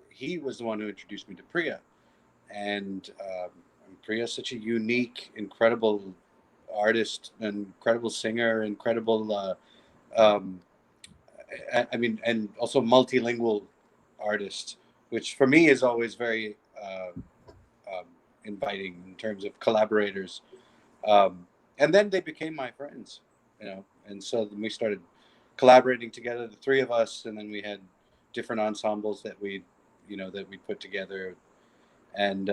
he was the one who introduced me to Priya, and Priya is such a unique, incredible artist, incredible singer, incredible. I mean, and also multilingual artist, which for me is always very inviting in terms of collaborators. And then they became my friends, and so then we started collaborating together, the three of us, and then we had different ensembles that we put together. And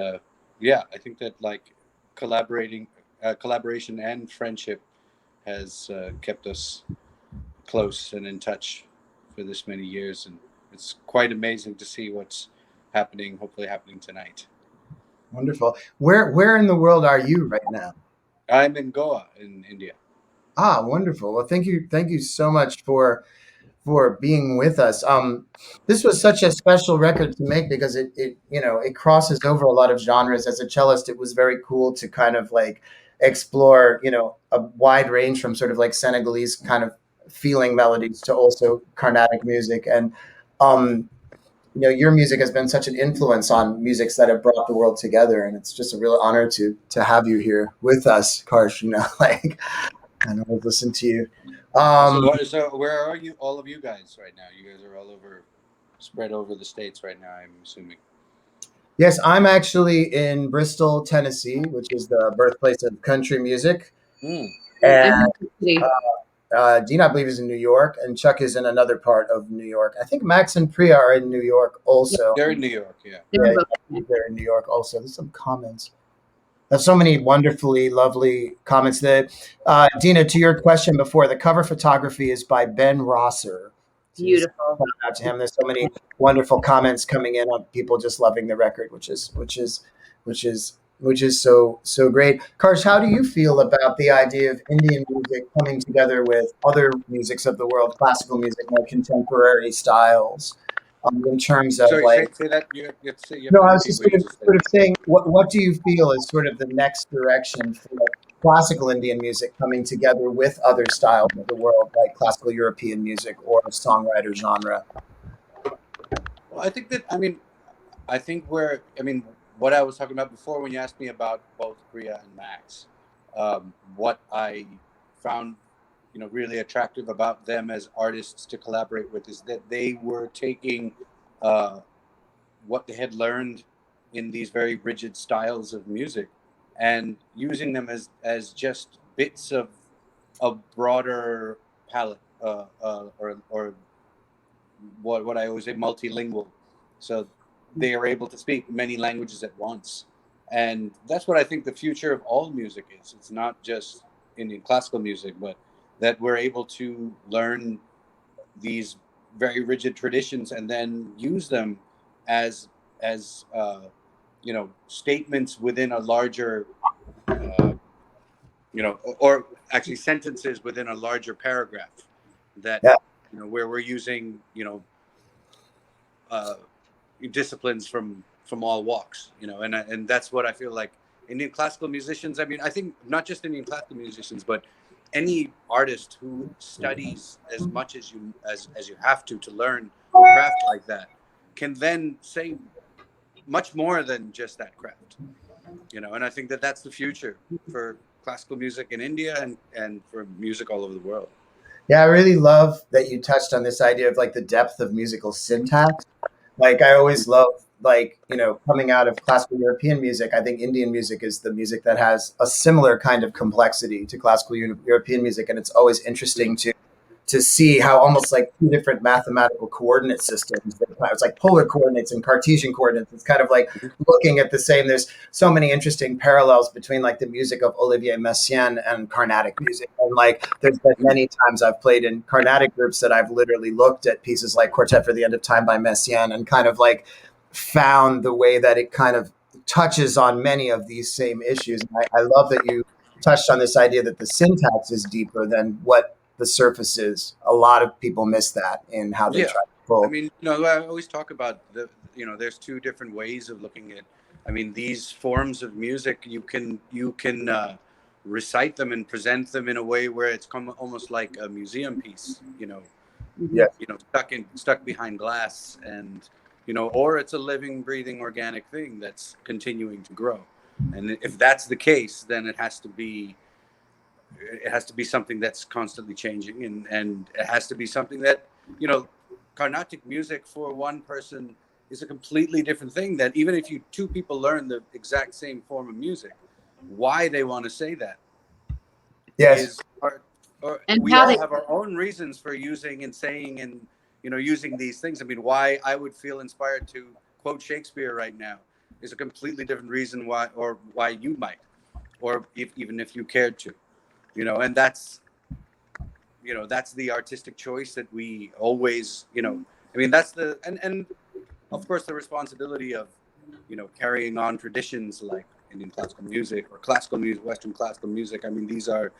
yeah, I think that like collaboration and friendship has kept us close and in touch for this many years, and it's quite amazing to see what's hopefully happening tonight. Wonderful. Where in the world are you right now? I'm in Goa in India. Ah, wonderful. Well, thank you so much for being with us. This was such a special record to make because it crosses over a lot of genres. As a cellist, it was very cool to kind of like explore a wide range from sort of like Senegalese kind of feeling melodies to also Carnatic music. And your music has been such an influence on musics that have brought the world together, and it's just a real honor to have you here with us, Karsh. Like, and I've listened to you. So where are you, all of you guys right now? You guys are all over, spread over the States right now, I'm assuming. Yes, I'm actually in Bristol, Tennessee, which is the birthplace of country music. And Dina, I believe, is in New York, and Chuck is in another part of New York. I think Max and Priya are in New York also. They're in New York, yeah. They're in New York also. There's some comments. There's so many wonderfully lovely comments. That Dina, to your question before, the cover photography is by Ben Rosser. Beautiful. Shout out to him. There's so many wonderful comments coming in on people just loving the record, which is so great. Karsh, how do you feel about the idea of Indian music coming together with other musics of the world, classical music, more contemporary styles? In terms of Sorry, say that. No, I was just sort of saying, what do you feel is sort of the next direction for classical Indian music coming together with other styles of the world, like classical European music or songwriter genre? Well, I think what I was talking about before when you asked me about both Priya and Max, what I found, really attractive about them as artists to collaborate with is that they were taking what they had learned in these very rigid styles of music and using them as just bits of a broader palette, or what I always say, multilingual. So they are able to speak many languages at once. And that's what I think the future of all music is. It's not just Indian classical music, but that we're able to learn these very rigid traditions and then use them as statements within a larger, or actually sentences within a larger paragraph that, where we're using, disciplines from all walks, and that's what I feel like Indian classical musicians. I mean, I think not just Indian classical musicians, but any artist who studies as much as you have to learn a craft like that can then say much more than just that craft, and I think that that's the future for classical music in India and for music all over the world. Yeah, I really love that you touched on this idea of like the depth of musical syntax. Like, I always love, coming out of classical European music, I think Indian music is the music that has a similar kind of complexity to classical European music. And it's always interesting to see how almost like two different mathematical coordinate systems, it's like polar coordinates and Cartesian coordinates. It's kind of like looking at the same. There's so many interesting parallels between like the music of Olivier Messiaen and Carnatic music. And like, there's been many times I've played in Carnatic groups that I've literally looked at pieces like Quartet for the End of Time by Messiaen and kind of like found the way that it kind of touches on many of these same issues. And I love that you touched on this idea that the syntax is deeper than what the surface is. A lot of people miss that in how they try to pull. I mean, I always talk about there's two different ways of looking at. I mean, these forms of music, you can recite them and present them in a way where it's almost like a museum piece. Stuck behind glass, and or it's a living, breathing, organic thing that's continuing to grow. And if that's the case, then it has to be something that's constantly changing, and it has to be something that, Carnatic music for one person is a completely different thing. That even if two people learn the exact same form of music, why they want to say that, yes, we all have our own reasons for using and saying and using these things. I mean, why I would feel inspired to quote Shakespeare right now is a completely different reason why you might, or even if you cared to. And that's the artistic choice that we always, that's and of course the responsibility of, carrying on traditions like Indian classical music or classical music, Western classical music. I mean, these are,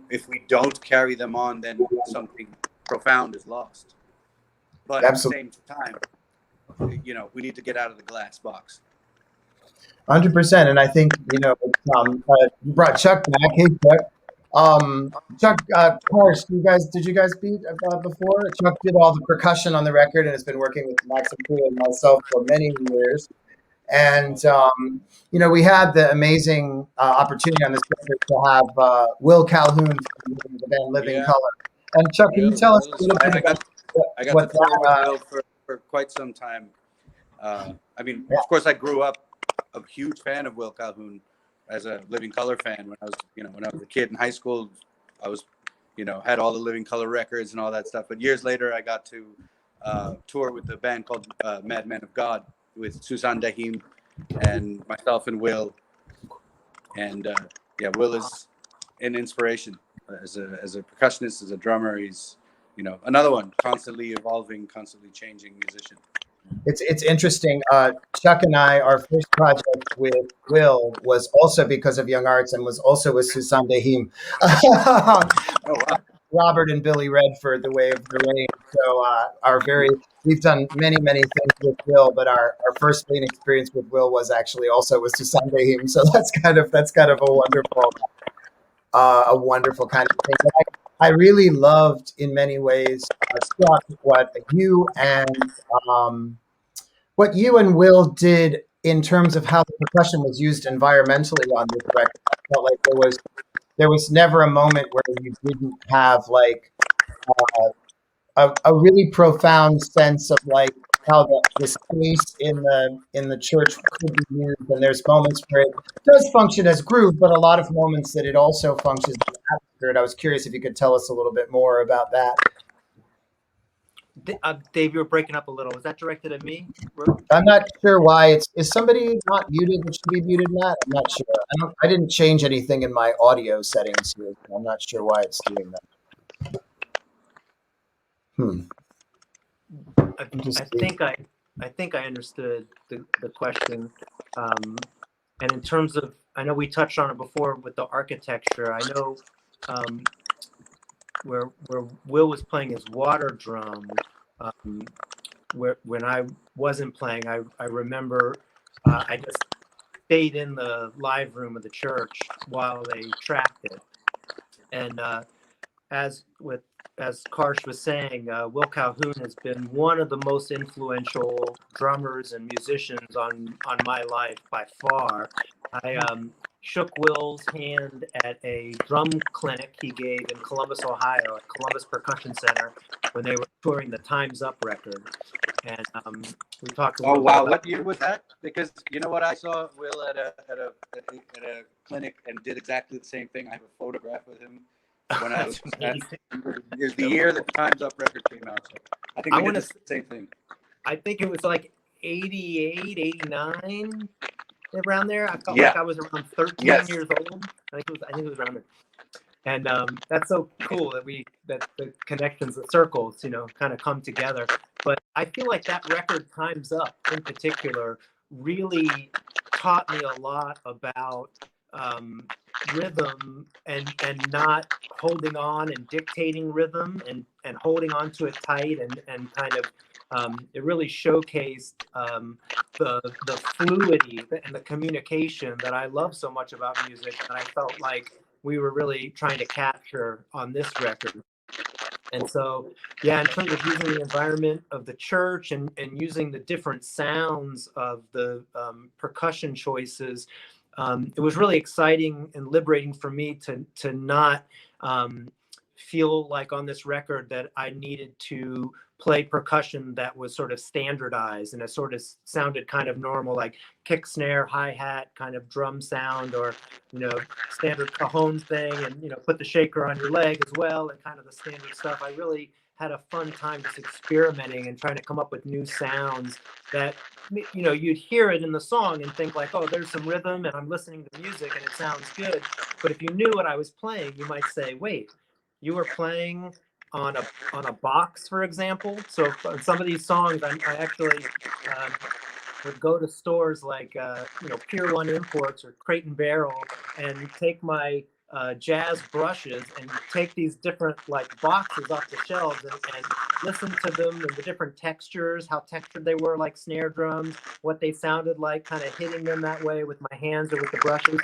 if we don't carry them on, then something profound is lost. But Absolutely. At the same time, we need to get out of the glass box. 100%. And I think, you brought Chuck back. Hey, Chuck. Chuck, Karsh, did you guys beat before? Chuck did all the percussion on the record and has been working with Max and Priya and myself for many years. And we had the amazing opportunity on this record to have Will Calhoun from the band Living Yeah, Color. And Chuck, can you tell us a little bit about I got what to tour with that? Will for quite some time. I mean, Yeah. of course, I grew up a huge fan of Will Calhoun as a Living Color fan. When I was, when I was a kid in high school, I was, had all the Living Color records and all that stuff. But years later, I got to tour with a band called Madman of God with Susan Dahim and myself and Will. And Will is an inspiration as a percussionist, as a drummer. He's another one, constantly evolving, constantly changing musician. It's interesting. Chuck and I, our first project with Will was also because of Young Arts and was also with Susan Dahim. Oh, wow. Robert and Billy Redford, The Way of the Rain. So we've done many things with Will, but our first main experience with Will was actually also with Susan Dahim. So that's kind of a wonderful kind of thing. But I really loved in many ways, Chuck, what you and Will did in terms of how the percussion was used environmentally on this record. I felt like there was never a moment where you didn't have like a really profound sense of like how the space in the church could be used, and there's moments where it does function as groove, but a lot of moments that it also functions as atmosphere. And I was curious if you could tell us a little bit more about that. Dave, you were breaking up a little. Was that directed at me? I'm not sure why is somebody not muted that should be muted, Matt? I'm not sure. I didn't change anything in my audio settings here. So I'm not sure why it's doing that. I think I understood the question. And in terms of, I know we touched on it before with the architecture. I know where Will was playing his water drum. When I wasn't playing, I remember I just stayed in the live room of the church while they tracked it. And as Karsh was saying, Will Calhoun has been one of the most influential drummers and musicians on my life by far. I shook Will's hand at a drum clinic he gave in Columbus, Ohio, at Columbus Percussion Center, when they were touring the Time's Up record. And we talked a little bit about. What year was that? Because you know what, I saw Will at a clinic and did exactly the same thing. I have a photograph with him when I was is the year that the Time's Up record came out. So I think we did the same thing. I think it was like 88, 89, around there. I felt like I was around 13 years old. I think it was around there. And that's so cool that the connections, the circles, kind of come together. But I feel like that record, Time's Up, in particular, really taught me a lot about rhythm and not holding on and dictating rhythm and holding on to it tight and kind of it really showcased the fluidity and the communication that I love so much about music, and I felt like we were really trying to capture on this record. And so, in terms of using the environment of the church and using the different sounds of the percussion choices, it was really exciting and liberating for me to not feel like on this record that I needed to play percussion that was sort of standardized and it sort of sounded kind of normal, like kick, snare, hi-hat kind of drum sound, or standard cajon thing, and put the shaker on your leg as well, and kind of the standard stuff. I really had a fun time just experimenting and trying to come up with new sounds that you'd hear it in the song and think like, oh, there's some rhythm and I'm listening to music and it sounds good. But if you knew what I was playing, you might say, wait, you were playing on a box, for example. So on some of these songs, I actually would go to stores like Pier 1 Imports or Crate and Barrel and take my jazz brushes and take these different like boxes off the shelves and listen to them and the different textures, how textured they were, like snare drums, what they sounded like, kind of hitting them that way with my hands or with the brushes.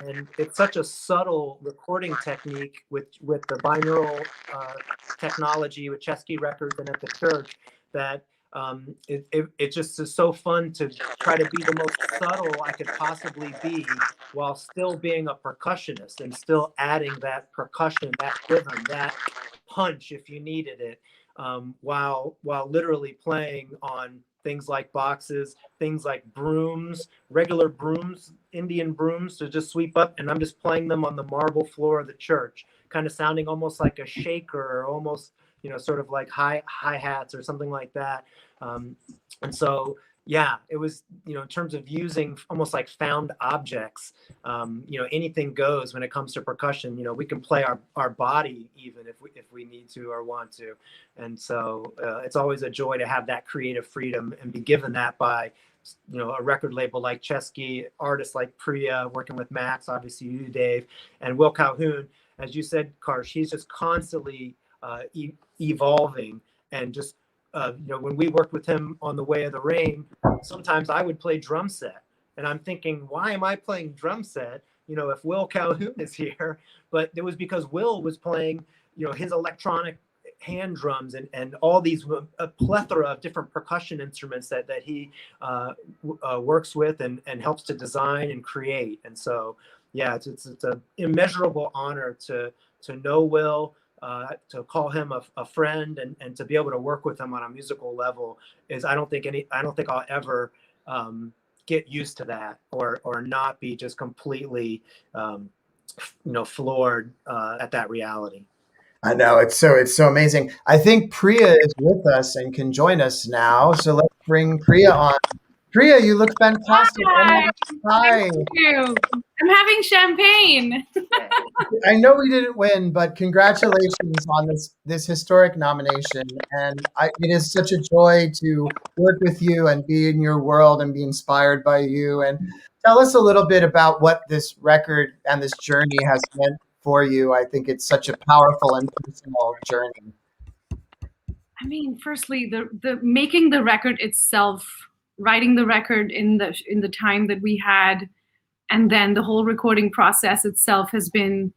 and it's such a subtle recording technique with the binaural technology with Chesky Records and at the church that it just is so fun to try to be the most subtle I could possibly be while still being a percussionist and still adding that percussion, that rhythm, that punch if you needed it, while literally playing on things like boxes, things like brooms, regular brooms, Indian brooms to just sweep up, and I'm just playing them on the marble floor of the church, kind of sounding almost like a shaker, or almost, you know, sort of like hi-hats or something like that. And so, yeah, it was, you know, in terms of using almost like found objects, you know, anything goes when it comes to percussion. You know, we can play our body even if we need to or want to. And so it's always a joy to have that creative freedom and be given that by, you know, a record label like Chesky, artists like Priya, working with Max, obviously you, Dave, and Will Calhoun. As you said, Karsh, he's just constantly evolving and just, you know, when we worked with him on The Way of the Rain, sometimes I would play drum set, and I'm thinking, why am I playing drum set? You know, if Will Calhoun is here, but it was because Will was playing, you know, his electronic hand drums and all these, a plethora of different percussion instruments that he works with and helps to design and create. And so, yeah, it's an immeasurable honor to know Will, to call him a friend, and to be able to work with him on a musical level is, I don't think I'll ever get used to that or not be just completely, you know, floored at that reality. I know, it's so amazing. I think Priya is with us and can join us now. So let's bring Priya on. Priya, you look fantastic. Hi. Hi. Thank you. I'm having champagne. I know we didn't win, but congratulations on this historic nomination. And it is such a joy to work with you and be in your world and be inspired by you. And tell us a little bit about what this record and this journey has meant for you. I think it's such a powerful and personal journey. I mean, firstly, the making the record itself, writing the record in the time that we had, and then the whole recording process itself has been,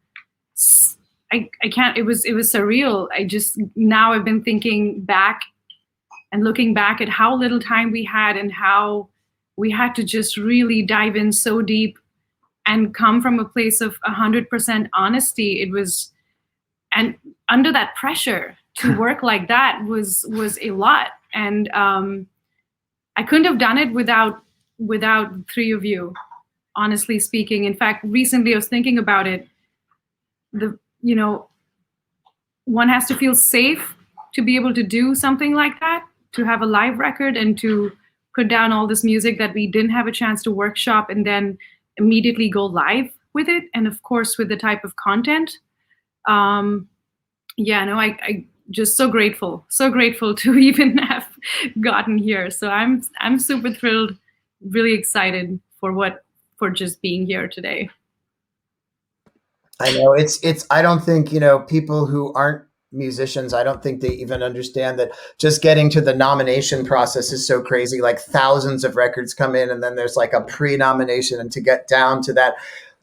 I can't, it was surreal. Now I've been thinking back and looking back at how little time we had and how we had to just really dive in so deep and come from a place of 100% honesty. It was, and under that pressure to work like that was a lot. And I couldn't have done it without three of you, honestly speaking. In fact, recently I was thinking about it. You know, one has to feel safe to be able to do something like that, to have a live record and to put down all this music that we didn't have a chance to workshop and then immediately go live with it. And of course, with the type of content. I just so grateful to even have gotten here. So I'm super thrilled, really excited for just being here today. I know it's I don't think, you know, people who aren't musicians, I don't think they even understand that just getting to the nomination process is so crazy. Like thousands of records come in and then there's like a pre-nomination, and to get down to that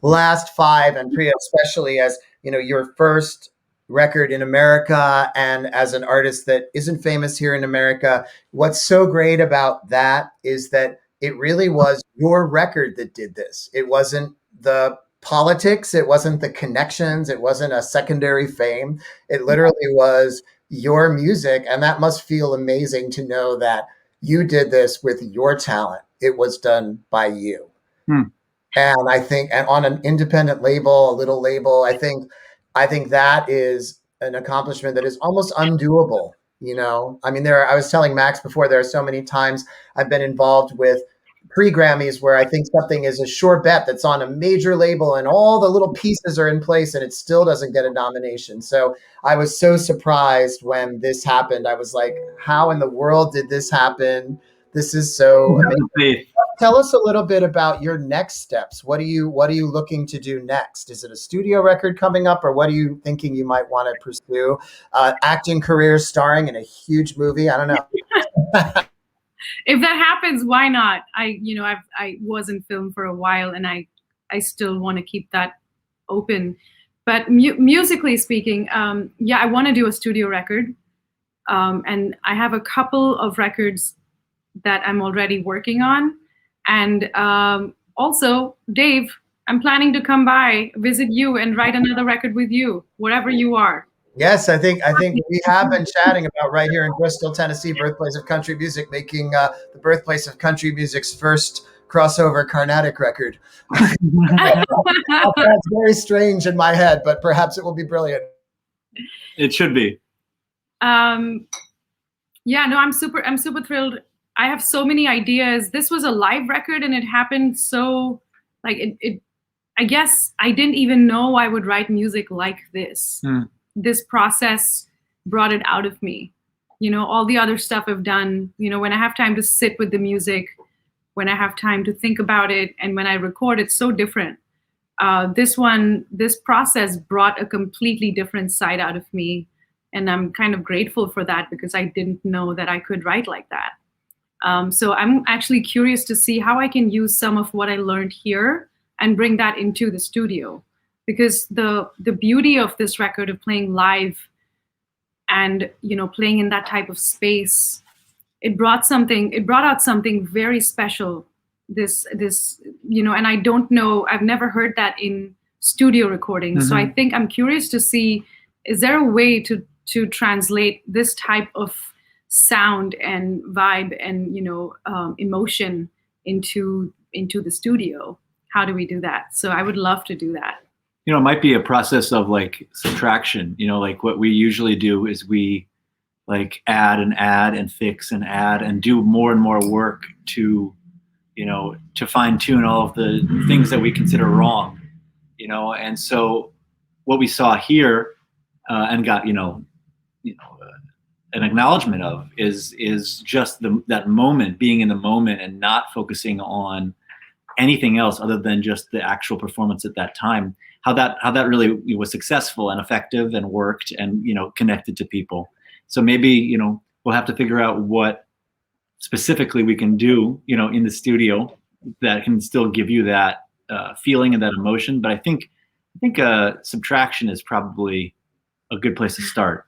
last five, and Priya, especially as, you know, your first record in America and as an artist that isn't famous here in America, what's so great about that is that it really was your record that did this. It wasn't the politics, it wasn't the connections, it wasn't a secondary fame. It literally was your music, and that must feel amazing to know that you did this with your talent. It was done by you. And I think, and on an independent label, a little label, I think that is an accomplishment that is almost undoable. You know, I mean, I was telling Max before, there are so many times I've been involved with pre-Grammys where I think something is a sure bet that's on a major label and all the little pieces are in place and it still doesn't get a nomination. So I was so surprised when this happened. I was like, how in the world did this happen? This is so amazing. Tell us a little bit about your next steps. What are you looking to do next? Is it a studio record coming up, or what are you thinking you might want to pursue? Acting career, starring in a huge movie? I don't know. If that happens, why not? I was in film for a while, and I I still want to keep that open. But musically speaking, yeah, I want to do a studio record. And I have a couple of records that I'm already working on. And also, Dave, I'm planning to come by, visit you, and write another record with you, wherever you are. Yes, I think we have been chatting about right here in Bristol, Tennessee, birthplace of country music, making the birthplace of country music's first crossover Carnatic record. That's very strange in my head, but perhaps it will be brilliant. It should be. Yeah, no, I'm super thrilled. I have so many ideas. This was a live record, and it happened so like it. I guess I didn't even know I would write music like this. This process brought it out of me. You know, all the other stuff I've done, you know, when I have time to sit with the music, when I have time to think about it, and when I record, it's so different. This process brought a completely different side out of me. And I'm kind of grateful for that, because I didn't know that I could write like that. So I'm actually curious to see how I can use some of what I learned here and bring that into the studio. Because the beauty of this record, of playing live and, you know, playing in that type of space, it brought out something very special. This, you know, and I don't know, I've never heard that in studio recordings. So I think I'm curious to see, is there a way to translate this type of sound and vibe and, you know, emotion into the studio? How do we do that? So I would love to do that. You know, it might be a process of like subtraction. You know, like what we usually do is we like add and fix and add and do more and more work to, you know, to fine tune all of the things that we consider wrong, you know. And so what we saw here and got, an acknowledgement of is just that moment, being in the moment and not focusing on anything else other than just the actual performance at that time. How that really was successful and effective and worked and, you know, connected to people. So maybe, you know, we'll have to figure out what specifically we can do, you know, in the studio that can still give you that feeling and that emotion. But I think subtraction is probably a good place to start.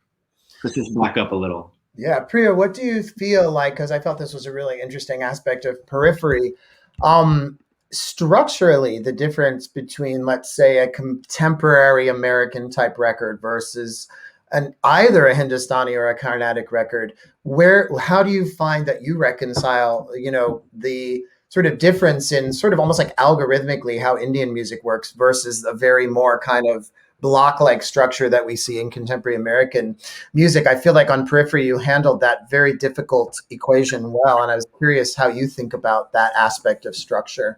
Let's just back up a little. Yeah, Priya, what do you feel like? Because I felt this was a really interesting aspect of Periphery. Structurally, the difference between, let's say, a contemporary American type record versus either a Hindustani or a Carnatic record, how do you find that you reconcile, you know, the sort of difference in sort of almost like algorithmically how Indian music works versus a very more kind of block-like structure that we see in contemporary American music? I feel like on Periphery, you handled that very difficult equation well. And I was curious how you think about that aspect of structure.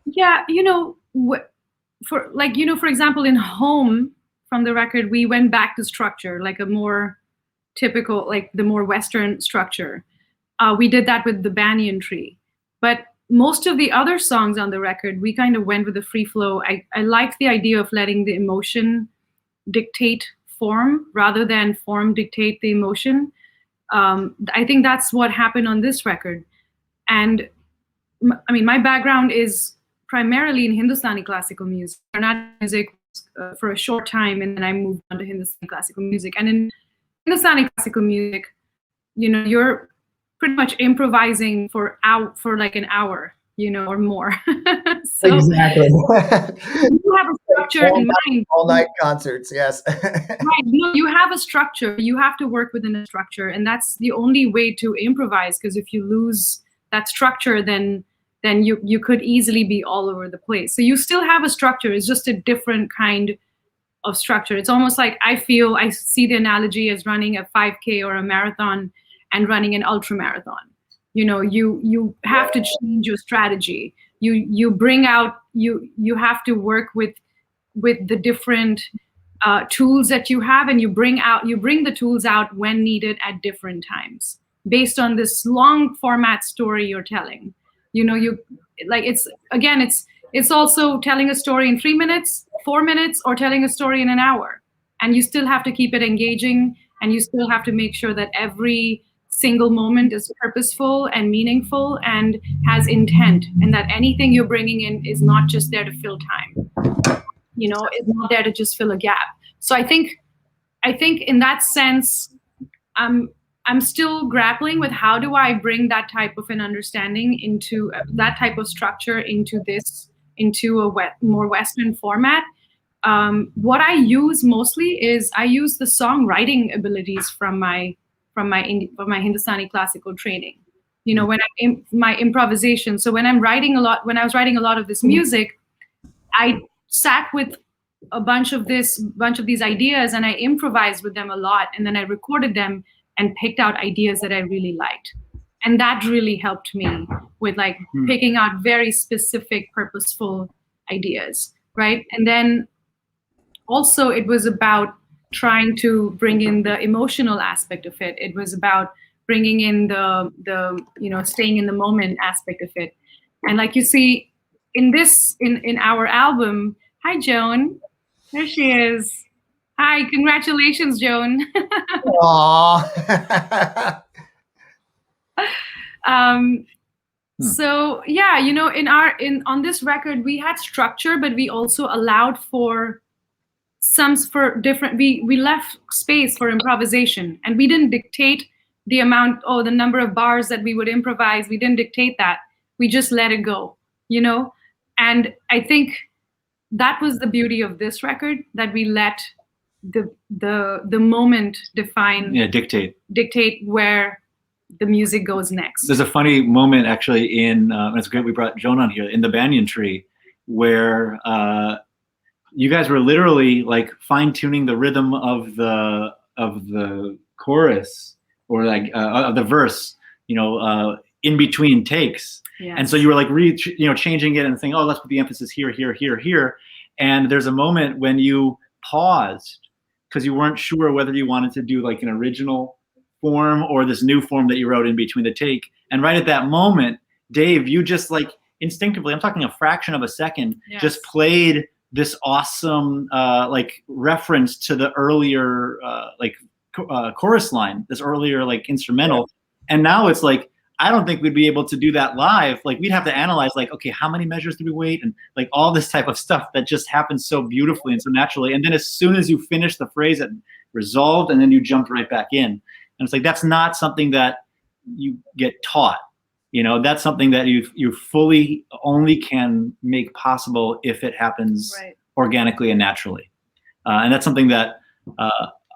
Yeah, you know, for example, in Home from the record, we went back to structure, like a more typical, like the more Western structure. We did that with the Banyan Tree. But most of the other songs on the record, we kind of went with the free flow. I like the idea of letting the emotion dictate form rather than form dictate the emotion. I think that's what happened on this record. And I mean, my background is primarily in Hindustani classical music, Carnatic music for a short time, and then I moved on to Hindustani classical music. And in Hindustani classical music, you know, you're pretty much improvising for like an hour, you know, or more. So exactly. You have a structure in mind. All night concerts, yes. Right. You have a structure. You have to work within a structure, and that's the only way to improvise. Because if you lose that structure, then you could easily be all over the place. So you still have a structure. It's just a different kind of structure. It's almost like I see the analogy as running a 5K or a marathon and running an ultra marathon. You know, you have to change your strategy. You bring out, you have to work with the different tools that you have, and you bring the tools out when needed at different times based on this long format story you're telling. You know, it's also telling a story in 3 minutes, 4 minutes, or telling a story in an hour. And you still have to keep it engaging, and you still have to make sure that every single moment is purposeful and meaningful and has intent, and that anything you're bringing in is not just there to fill time. You know, it's not there to just fill a gap. So I think in that sense, I'm still grappling with how do I bring that type of an understanding into that type of structure into a more Western format. What I use mostly is I use the songwriting abilities from my Hindustani classical training. You know, when my improvisation. So when I was writing a lot of this music, I sat with a bunch of these ideas and I improvised with them a lot, and then I recorded them and picked out ideas that I really liked. And that really helped me with like picking out very specific, purposeful ideas, right? And then also it was about trying to bring in the emotional aspect of it. It was about bringing in the staying in the moment aspect of it. And like you see in our album, hi Joan, there she is. Hi, congratulations, Joan. Aww. So yeah, you know, on this record we had structure, but we also allowed for we left space for improvisation, and we didn't dictate the number of bars that we would improvise. We didn't dictate that. We just let it go, you know? And I think that was the beauty of this record, that we let the moment dictate where the music goes next. There's a funny moment actually and it's great we brought Joan on here, in the Banyan Tree, where you guys were literally like fine-tuning the rhythm of the chorus, or like of the verse, you know, in between takes. Yes. And so you were like changing it and saying, oh, let's put the emphasis here, here, here, here. And there's a moment when you paused because you weren't sure whether you wanted to do like an original form or this new form that you wrote in between the take. And right at that moment, Dave, you just like instinctively, I'm talking a fraction of a second, yes, just played this awesome like reference to the earlier chorus line, this earlier like instrumental. Yeah. And now it's like, I don't think we'd be able to do that live. Like we'd have to analyze like, okay, how many measures do we wait? And like all this type of stuff that just happens so beautifully and so naturally. And then as soon as you finish the phrase, it resolved, and then you jumped right back in. And it's like, that's not something that you get taught. You know, that's something that you fully only can make possible if it happens organically and naturally. And that's something that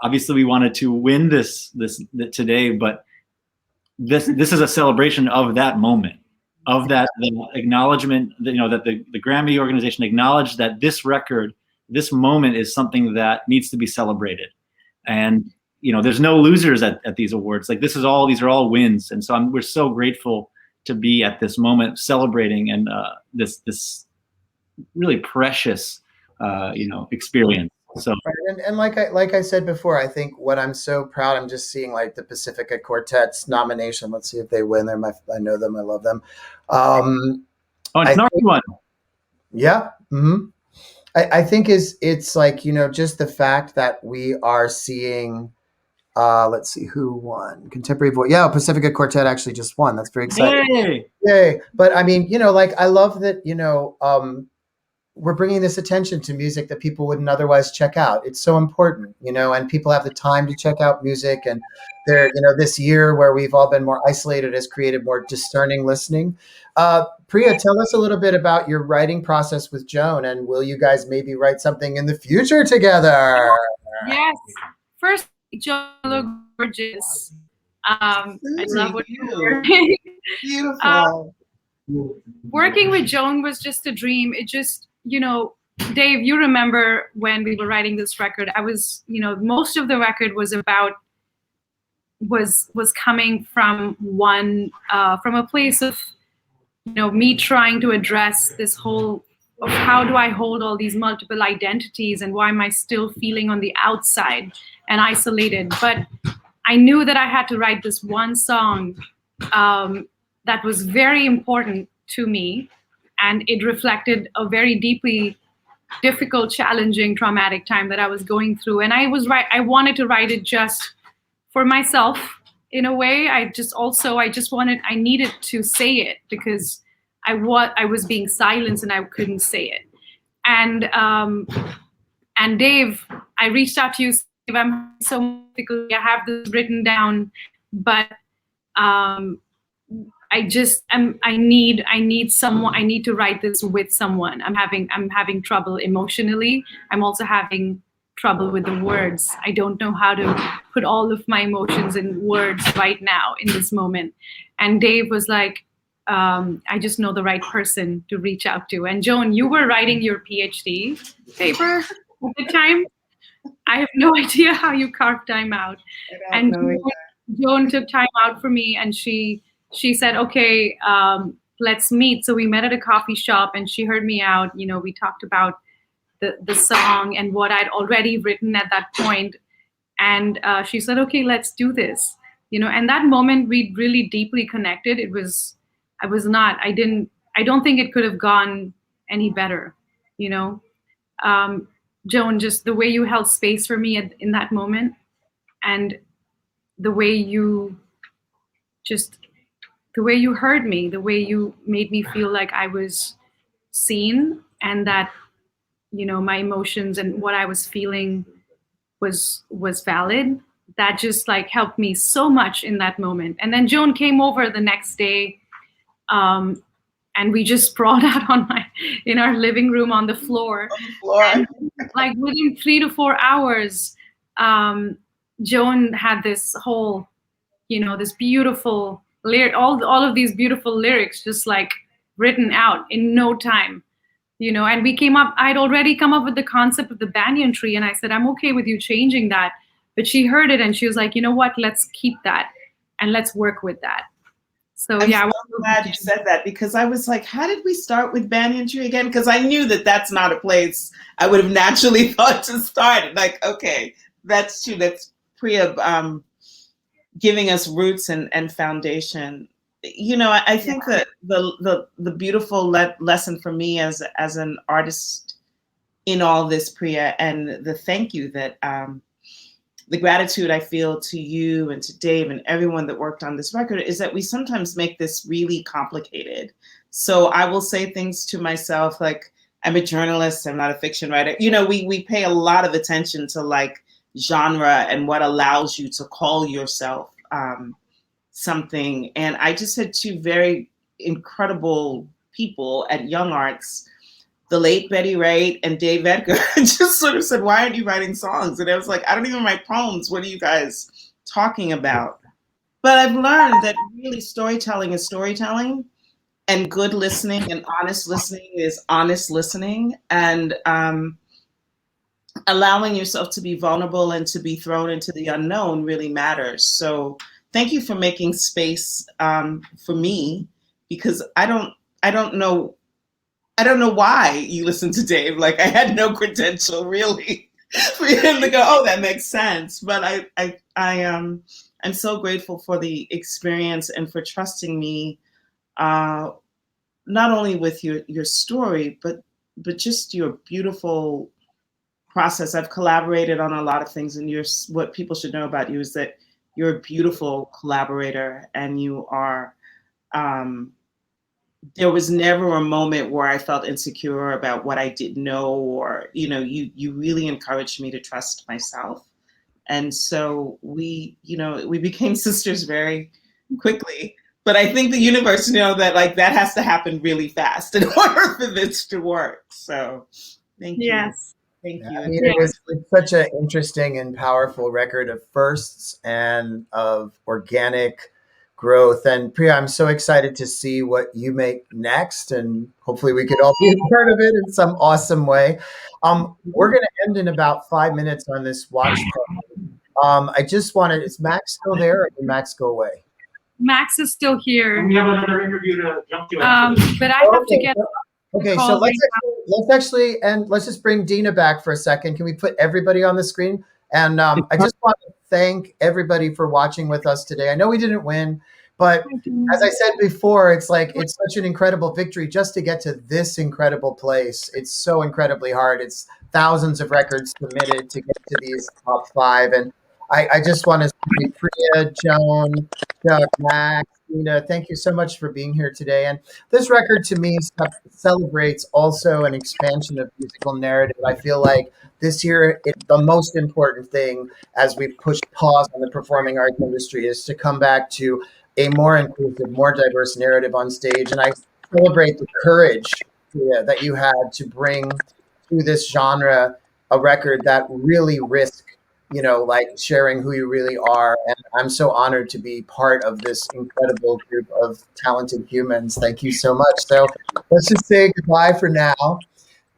obviously we wanted to win this today, but this is a celebration of that moment, of that the acknowledgement that, you know, that the Grammy organization acknowledged that this record, this moment is something that needs to be celebrated. And you know, there's no losers at these awards. Like these are all wins. And so we're so grateful to be at this moment celebrating and this really precious experience. So and like I said before, I think what I'm so proud, I'm just seeing like the Pacifica Quartet's nomination. Let's see if they win. I know them. I love them. It's not one. Yeah. Mm-hmm. I think it's like, you know, just the fact that we are seeing. Let's see who won. Contemporary voice. Yeah, Pacifica Quartet actually just won. That's very exciting. Yay! But I mean, you know, like I love that, you know, we're bringing this attention to music that people wouldn't otherwise check out. It's so important, you know, and people have the time to check out music. And there, you know, this year where we've all been more isolated has created more discerning listening. Priya, tell us a little bit about your writing process with Joan, and will you guys maybe write something in the future together? Yes. First, Joan looked gorgeous. I love what you're doing. Beautiful. Working with Joan was just a dream. It just, you know, Dave, you remember when we were writing this record, I was, you know, most of the record was coming from from a place of, you know, me trying to address this whole of how do I hold all these multiple identities, and why am I still feeling on the outside and isolated? But I knew that I had to write this one song that was very important to me, and it reflected a very deeply difficult, challenging, traumatic time that I was going through. And I wanted to write it just for myself in a way. I needed to say it because I was being silenced and I couldn't say it. And Dave, I reached out to you. Dave, I'm so difficult. I have this written down, but I need someone. I need to write this with someone. I'm having trouble emotionally. I'm also having trouble with the words. I don't know how to put all of my emotions in words right now in this moment. And Dave was like, I just know the right person to reach out to. And Joan, you were writing your PhD paper at the time. I have no idea how you carved time out. And Joan took time out for me, and she said, okay, let's meet. So we met at a coffee shop, and she heard me out. You know, we talked about the song and what I'd already written at that point. And she said, okay, let's do this. You know, and that moment we really deeply connected. I don't think it could have gone any better, you know. Joan, just the way you held space for me in that moment, and the way you heard me, the way you made me feel like I was seen, and that, you know, my emotions and what I was feeling was valid. That just like helped me so much in that moment. And then Joan came over the next day, and we just sprawled out in our living room on the floor. And, like within 3 to 4 hours, Joan had this whole, you know, this beautiful all of these beautiful lyrics just like written out in no time, you know. And I'd already come up with the concept of the banyan tree, and I said, I'm okay with you changing that. But she heard it and she was like, you know what, let's keep that and let's work with that. So I'm yeah, so glad you said that, because I was like, how did we start with banyan tree again? Because I knew that that's not a place I would have naturally thought to start. Like, okay, that's true. That's Priya giving us roots and foundation. You know, I think that the beautiful lesson for me as an artist in all this, Priya, and the thank you that the gratitude I feel to you and to Dave and everyone that worked on this record is that we sometimes make this really complicated. So I will say things to myself like, I'm a journalist, I'm not a fiction writer. You know, we pay a lot of attention to like genre and what allows you to call yourself something. And I just had two very incredible people at Young Arts, the late Betty Wright and Dave Eggar, just sort of said, why aren't you writing songs? And I was like, I don't even write poems. What are you guys talking about? But I've learned that really storytelling is storytelling, and good listening and honest listening is honest listening. And allowing yourself to be vulnerable and to be thrown into the unknown really matters. So thank you for making space for me, because I don't know why you listen to Dave. Like, I had no credential really for him to go, oh, that makes sense. But I'm so grateful for the experience and for trusting me, not only with your story, but just your beautiful process. I've collaborated on a lot of things, and what people should know about you is that you're a beautiful collaborator, and you are. There was never a moment where I felt insecure about what I didn't know, or, you know, you really encouraged me to trust myself. And so we became sisters very quickly. But I think the universe knows that like that has to happen really fast in order for this to work. So thank you. Yes. Thank you. I mean, it's such an interesting and powerful record of firsts and of organic growth. And Priya, I'm so excited to see what you make next, and hopefully we could all be a part of it in some awesome way. We're going to end in about 5 minutes on this watch party. I just wanted, is Max still there, or did Max go away? Max is still here. We have another interview to jump to. But I have to get. Okay, so let's just bring Dina back for a second. Can we put everybody on the screen? And I just want to thank everybody for watching with us today. I know we didn't win, but as I said before, it's like it's such an incredible victory just to get to this incredible place. It's so incredibly hard. It's thousands of records submitted to get to these top 5. And I just want to say, Priya, Joan, Doug, Max, Dina, thank you so much for being here today. And this record to me celebrates also an expansion of musical narrative. I feel like this year, the most important thing as we push pause on the performing arts industry is to come back to a more inclusive, more diverse narrative on stage. And I celebrate the courage, Priya, that you had to bring to this genre a record that really risked, like sharing who you really are. And I'm so honored to be part of this incredible group of talented humans. Thank you so much. So let's just say goodbye for now.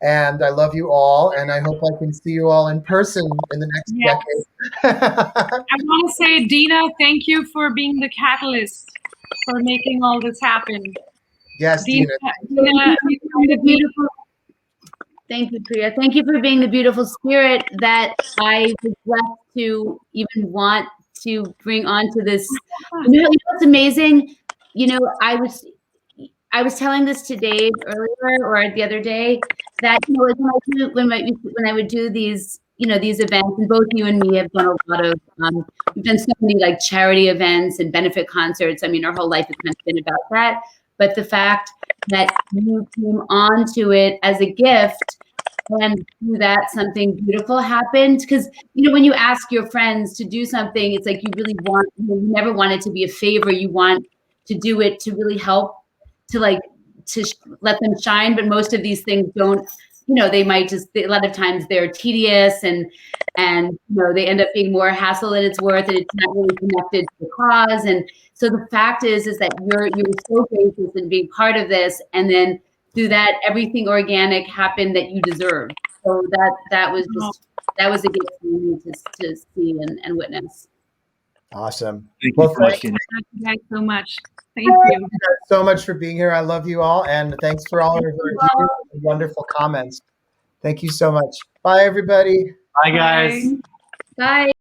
And I love you all. And I hope I can see you all in person in the next decade. I want to say, Dina, thank you for being the catalyst for making all this happen. Yes, Dina. Thank you, Priya. Thank you for being the beautiful spirit that I was left to even want to bring onto this. You know what's amazing? I was telling this to Dave earlier or the other day that when I would do these these events, and both you and me have done a lot of we've done so many like charity events and benefit concerts. I mean, our whole life has kind of been about that. But the fact that you came onto it as a gift, and through that something beautiful happened. Because when you ask your friends to do something, it's like you really want, you never want it to be a favor. You want to do it to really help, to let them shine. But most of these things don't, they might just, a lot of times they're tedious and they end up being more hassle than it's worth, and it's not really connected to the cause. And so the fact is that you're so gracious in being part of this, and then through that, everything organic happened that you deserve. So that was a gift for me to see and witness. Awesome. Thank you so much. Thank you guys so much. Thank you. Thank you guys so much for being here. I love you all, and thanks for all your wonderful comments. Thank you so much. Bye, everybody. Bye, guys. Bye.